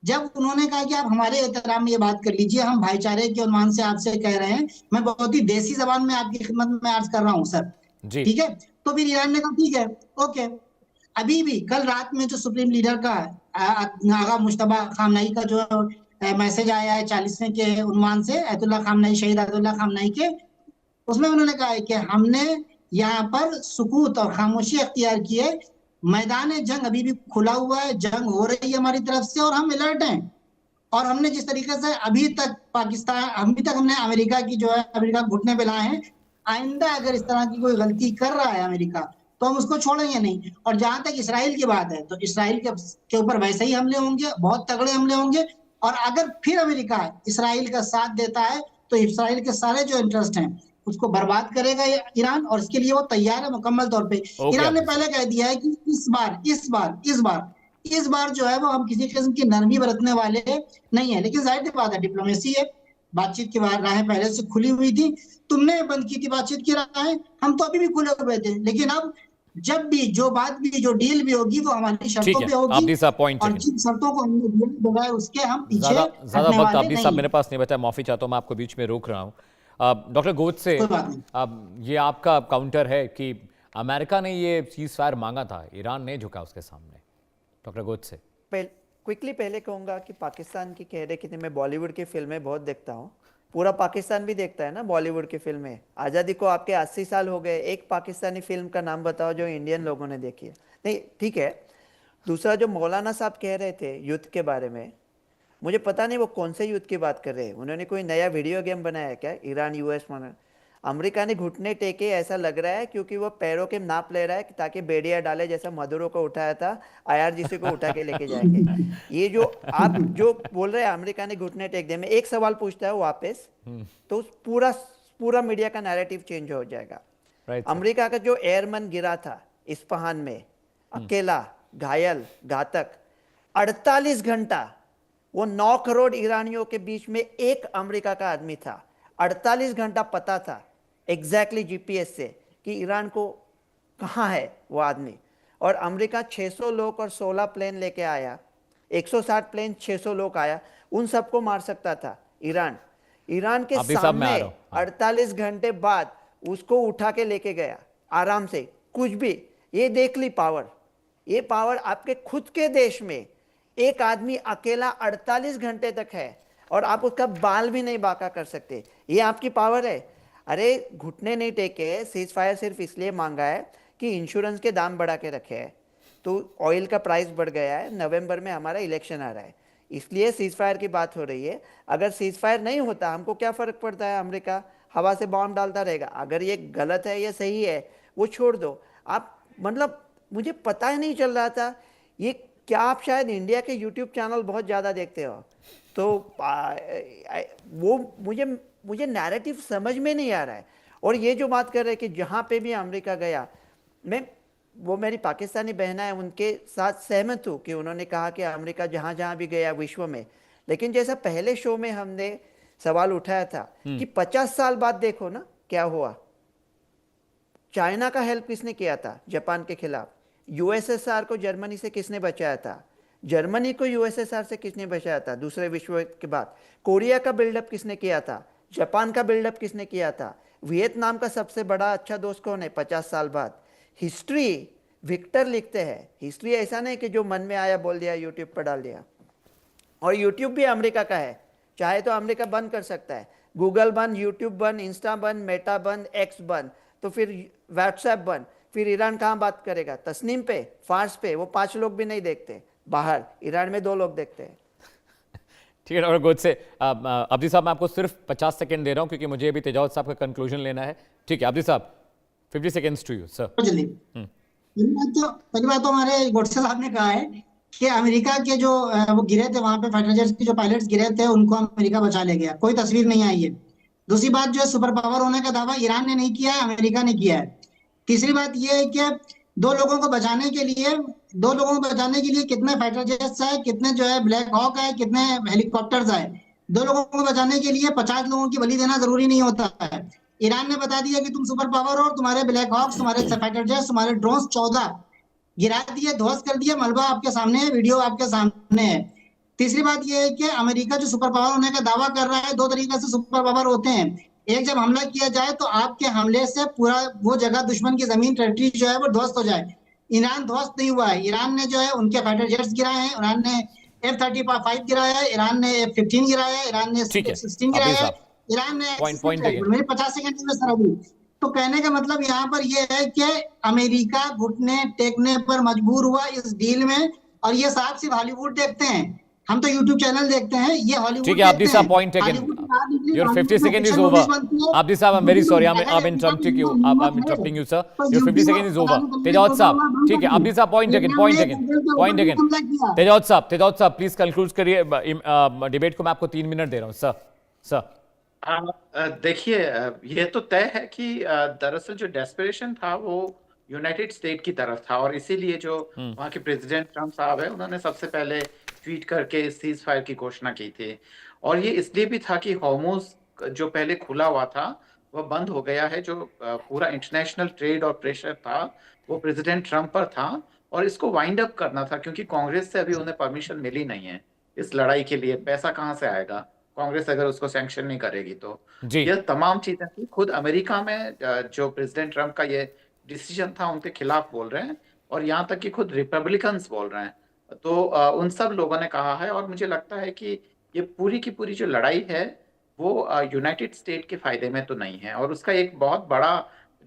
जब उन्होंने कहा कि आप हमारे एहतराम में ये बात कर लीजिए, हम भाईचारे के उन्वान से आपसे कह रहे हैं, मैं बहुत ही देसी जबान में आपकी खिदमत में अर्ज कर रहा हूँ सर, ठीक है। तो फिर ईरान ने कहा ठीक है, ओके। अभी भी कल रात में जो सुप्रीम लीडर का आगा मुश्तबा खामनाई का जो मैसेज आया है 40वें के उन्वान से, अयतुल्लाह खामनाई, शहीद अयतुल्लाह खामनाई के, उसमें उन्होंने कहा है कि हमने यहाँ पर सुकूत और खामोशी अख्तियार की है, मैदान जंग अभी भी खुला हुआ है, जंग हो रही है हमारी तरफ से और हम अलर्ट हैं। और हमने जिस तरीके से अभी तक हमने अमेरिका की जो है, अमेरिका घुटने पे लाए हैं, आइंदा अगर इस तरह की कोई गलती कर रहा है अमेरिका तो हम उसको छोड़ेंगे नहीं। और जहां तक इसराइल की बात है, तो इसराइल के ऊपर वैसे ही हमले होंगे, बहुत तगड़े हमले होंगे। और अगर फिर अमेरिका इसराइल का साथ देता है तो इसराइल के सारे जो इंटरेस्ट हैं उसको बर्बाद करेगा ईरान, और इसके लिए वो तैयार है मुकम्मल तौर पे। ईरान ने पहले कह दिया है कि इस बार जो है वो हम किसी किस्म की नरमी बरतने वाले नहीं है। लेकिन जाहिर सी बात है, डिप्लोमेसी है, बातचीत की राहें पहले से खुली हुई थी, तुमने बंद की थी बातचीत की राहें, हम तो अभी भी खुले हुए थे। लेकिन अब जब भी जो बात भी, जो डील भी होगी वो हमारी शर्तों पे होगी, और जिन शर्तों को हमने दिए बगैर उसके हम पीछे ज्यादा वक्त अब्दी साहब मेरे पास नहीं बचा, माफी चाहता हूँ, मैं आपको बीच में रोक रहा हूँ। डॉक्टर गोद से ये आपका काउंटर है कि अमेरिका ने ये सीज फायर मांगा था, ईरान नहीं झुका उसके सामने। डॉक्टर गोद से क्विकली पहले कहूँगा कि पाकिस्तान की कह रहे कि मैं बॉलीवुड की फिल्में बहुत देखता हूँ, पूरा पाकिस्तान भी देखता है ना बॉलीवुड की फिल्में। आज़ादी को आपके 80 साल हो गए, एक पाकिस्तानी फिल्म का नाम बताओ जो इंडियन लोगों ने देखी है? नहीं, ठीक है, दूसरा जो मौलाना साहब कह रहे थे युद्ध के बारे में, मुझे पता नहीं वो कौन से युद्ध की बात कर रहे हैं। उन्होंने कोई नया वीडियो गेम बनाया है क्या? ईरान यूएस में अमेरिका ने घुटने टेके, ऐसा लग रहा है, क्योंकि वो पैरों के नाप ले रहा है ताकि बेड़िया डाले, जैसा मदुरो को उठाया था, IRGC को उठा के लेके जाएंगे। ये जो आप जो बोल रहे हैं अमेरिका ने घुटने टेक दिए, मैं एक सवाल पूछता हूँ वापस, तो पूरा मीडिया का नैरेटिव चेंज हो जाएगा। अमेरिका का जो एयरमैन गिरा था इस्फहान में, अकेला, घायल, घातक, 48 घंटा, वो 9 करोड़ ईरानियों के बीच में एक अमेरिका का आदमी था। 48 घंटा पता था एग्जैक्टली GPS से कि ईरान को कहाँ है वो आदमी। और अमेरिका 600 लोग और 16 प्लेन लेके आया, 160 प्लेन, 600 लोग आया, उन सबको मार सकता था ईरान के सामने 48 घंटे बाद उसको उठा के लेके गया आराम से, कुछ भी। ये देख ली पावर, ये पावर आपके खुद के देश में एक आदमी अकेला 48 घंटे तक है और आप उसका बाल भी नहीं बांका कर सकते। ये आपकी पावर है। अरे घुटने नहीं टेके, सीज फायर सिर्फ इसलिए मांगा है कि इंश्योरेंस के दाम बढ़ा के रखे हैं, तो ऑयल का प्राइस बढ़ गया है, नवंबर में हमारा इलेक्शन आ रहा है, इसलिए सीज फायर की बात हो रही है। अगर सीज फायर नहीं होता हमको क्या फर्क पड़ता है? अमेरिका हवा से बॉम्ब डालता रहेगा। अगर ये गलत है या सही है वो छोड़ दो आप। मतलब मुझे पता ही नहीं चल रहा था ये क्या। आप शायद इंडिया के यूट्यूब चैनल बहुत ज़्यादा देखते हो, तो वो मुझे नैरेटिव समझ में नहीं आ रहा है। और ये जो बात कर रहे हैं कि जहाँ पे भी अमेरिका गया, वो मेरी पाकिस्तानी बहना है, उनके साथ सहमत हूँ कि उन्होंने कहा कि अमेरिका जहाँ जहाँ भी गया विश्व में, लेकिन जैसा पहले शो में हमने सवाल उठाया था कि 50 साल बाद देखो ना क्या हुआ। चाइना का हेल्प किसने किया था जापान के खिलाफ? USSR को जर्मनी से किसने बचाया था? जर्मनी को USSR से किसने बचाया था दूसरे विश्व युद्ध के बाद? कोरिया का बिल्डअप किसने किया था? जापान का बिल्डअप किसने किया था? वियतनाम का सबसे बड़ा अच्छा दोस्त कौन है 50 साल बाद? हिस्ट्री विक्टर लिखते हैं। हिस्ट्री ऐसा नहीं कि जो मन में आया बोल दिया, यूट्यूब पर डाल दिया। और यूट्यूब भी अमेरिका का है, चाहे तो अमेरिका बंद कर सकता है। गूगल बंद, यूट्यूब बंद, इंस्टा बंद, मेटा बंद, एक्स बंद, तो फिर व्हाट्सएप बंद। फिर ईरान कहाँ बात करेगा? तस्नीम पे, फार्स पे वो 5 लोग भी नहीं देखते बाहर, ईरान में 2 लोग देखते हैं। ठीक है डॉक्टर गोद से अब्दी साहब, मैं आपको सिर्फ 50 सेकंड दे रहा हूं क्योंकि मुझे अभी तेजावत साहब का कंक्लूजन लेना है। ठीक है अब्दी साहब, 50 सेकंड्स टू यू सर। पहली बात तो हमारे गोडसे साहब ने कहा है कि अमेरिका के जो वो गिरे थे वहां पे, फाइटर जेट्स के जो पायलट्स गिरे थे उनको अमेरिका बचा ले गया, कोई तस्वीर नहीं आई है। दूसरी बात जो है, सुपर पावर होने का दावा ईरान ने नहीं किया है, अमेरिका ने किया है। तीसरी बात ये है कि 2 लोगों को बचाने के लिए कितने फाइटर जेट्स आए, कितने जो है ब्लैक हॉक आए, कितने हेलीकॉप्टर्स आए। 2 लोगों को बचाने के लिए 50 लोगों की बलि देना जरूरी नहीं होता है। ईरान ने बता दिया कि तुम सुपर पावर हो, तुम्हारे ब्लैक हॉक्स, तुम्हारे फाइटर जेट्स, तुम्हारे ड्रोन्स 14 गिरा दिए, ध्वस्त कर दिया, मलबा आपके सामने है, वीडियो आपके सामने है। तीसरी बात यह है कि अमेरिका जो सुपर पावर होने का दावा कर रहा है, 2 तरीके से सुपर पावर होते हैं। एक, जब हमला किया जाए तो आपके हमले से पूरा वो जगह, दुश्मन की जमीन, टेरिटरी जो है वो ध्वस्त हो जाए। ईरान ध्वस्त नहीं हुआ है। ईरान ने जो है उनके फाइटर जेट्स गिराए हैं, ईरान ने F-35 गिराया है, ईरान ने F-15 गिराया है, ईरान ने F-16 गिराया है, ईरान ने मेरे 50 सेकंड में सर अभी। तो कहने का मतलब यहाँ पर यह है कि अमेरिका घुटने टेकने पर मजबूर हुआ इस डील में। और ये साहब सिर्फ हॉलीवुड देखते हैं, हम तो यूट्यूब चैनल देखते हैं, ये हॉलीवुड। ठीक है अब्दी साहब, point taken. Your 50 second is over. Abdi साहब, I am very sorry, I am interrupting you, I am interrupting you sir. Your 50 second is over. Tejawat साहब, ठीक है अब्दी साहब, पॉइंट टेकन। तेजावत साहब प्लीज कंक्लूड करिए डिबेट को। मैं आपको 3 मिनट दे रहा हूं सर। देखिए, ये तो तय है कि दरअसल जो डेस्परेशन था वो यूनाइटेड स्टेट की तरफ था, और इसीलिए जो वहाँ के प्रेसिडेंट ट्रम्प साहब है उन्होंने सबसे पहले ट्वीट करके सीज फायर की घोषणा की थी। और ये इसलिए भी था कि हॉर्मुज जो पहले खुला हुआ था वह बंद हो गया है। जो पूरा इंटरनेशनल ट्रेड और प्रेशर था वो प्रेसिडेंट ट्रम्प पर था, और इसको वाइंड अप करना था, क्योंकि कांग्रेस से अभी उन्हें परमिशन मिली नहीं है इस लड़ाई के लिए। पैसा कहाँ से आएगा कांग्रेस अगर उसको सैंक्शन नहीं करेगी तो। यह तमाम चीजें थी। खुद अमेरिका में जो प्रेसिडेंट ट्रम्प का ये डिसीजन था उनके खिलाफ बोल रहे हैं, और यहाँ तक कि खुद रिपब्लिकन्स बोल रहे हैं। तो उन सब लोगों ने कहा है, और मुझे लगता है कि ये पूरी की पूरी जो लड़ाई है वो यूनाइटेड स्टेट के फायदे में तो नहीं है। और उसका एक बहुत बड़ा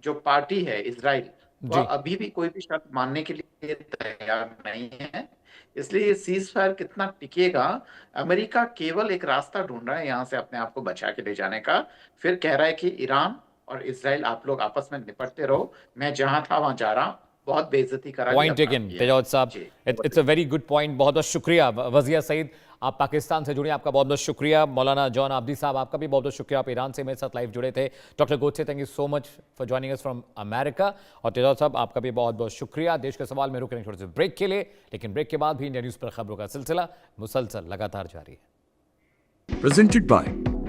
जो पार्टी है इजराइल, वह अभी भी कोई भी शर्त मानने के लिए तैयार नहीं है। इसलिए ये सीज फायर कितना टिकेगा, अमेरिका केवल एक रास्ता ढूंढ रहा है यहाँ से अपने आप को बचा के ले जाने का। फिर कह रहा है कि ईरान और इसराइल आप लोग आपस में निपटते रहो, मैं जहां था वहां जा रहा हूं। बहुत बेइज्जती करा पॉइंट टेकन तेजावत साहब, जी। It's a very good point. बहुत बहुत शुक्रिया वजिया सईद, आप पाकिस्तान से जुड़े, आपका बहुत बहुत शुक्रिया। मौलाना जॉन आब्दी साहब, आपका भी बहुत बहुत शुक्रिया, आप ईरान से मेरे साथ लाइव जुड़े थे। Doctor Godse, thank you so much for joining us from America. और तेजावत साहब, आपका भी बहुत बहुत शुक्रिया। देश के सवाल में रुक रहे हैं थोड़े से ब्रेक के लिए, लेकिन ब्रेक के बाद भी इंडिया न्यूज़ पर खबरों का सिलसिला मुसलसल लगातार जारी है। Presented by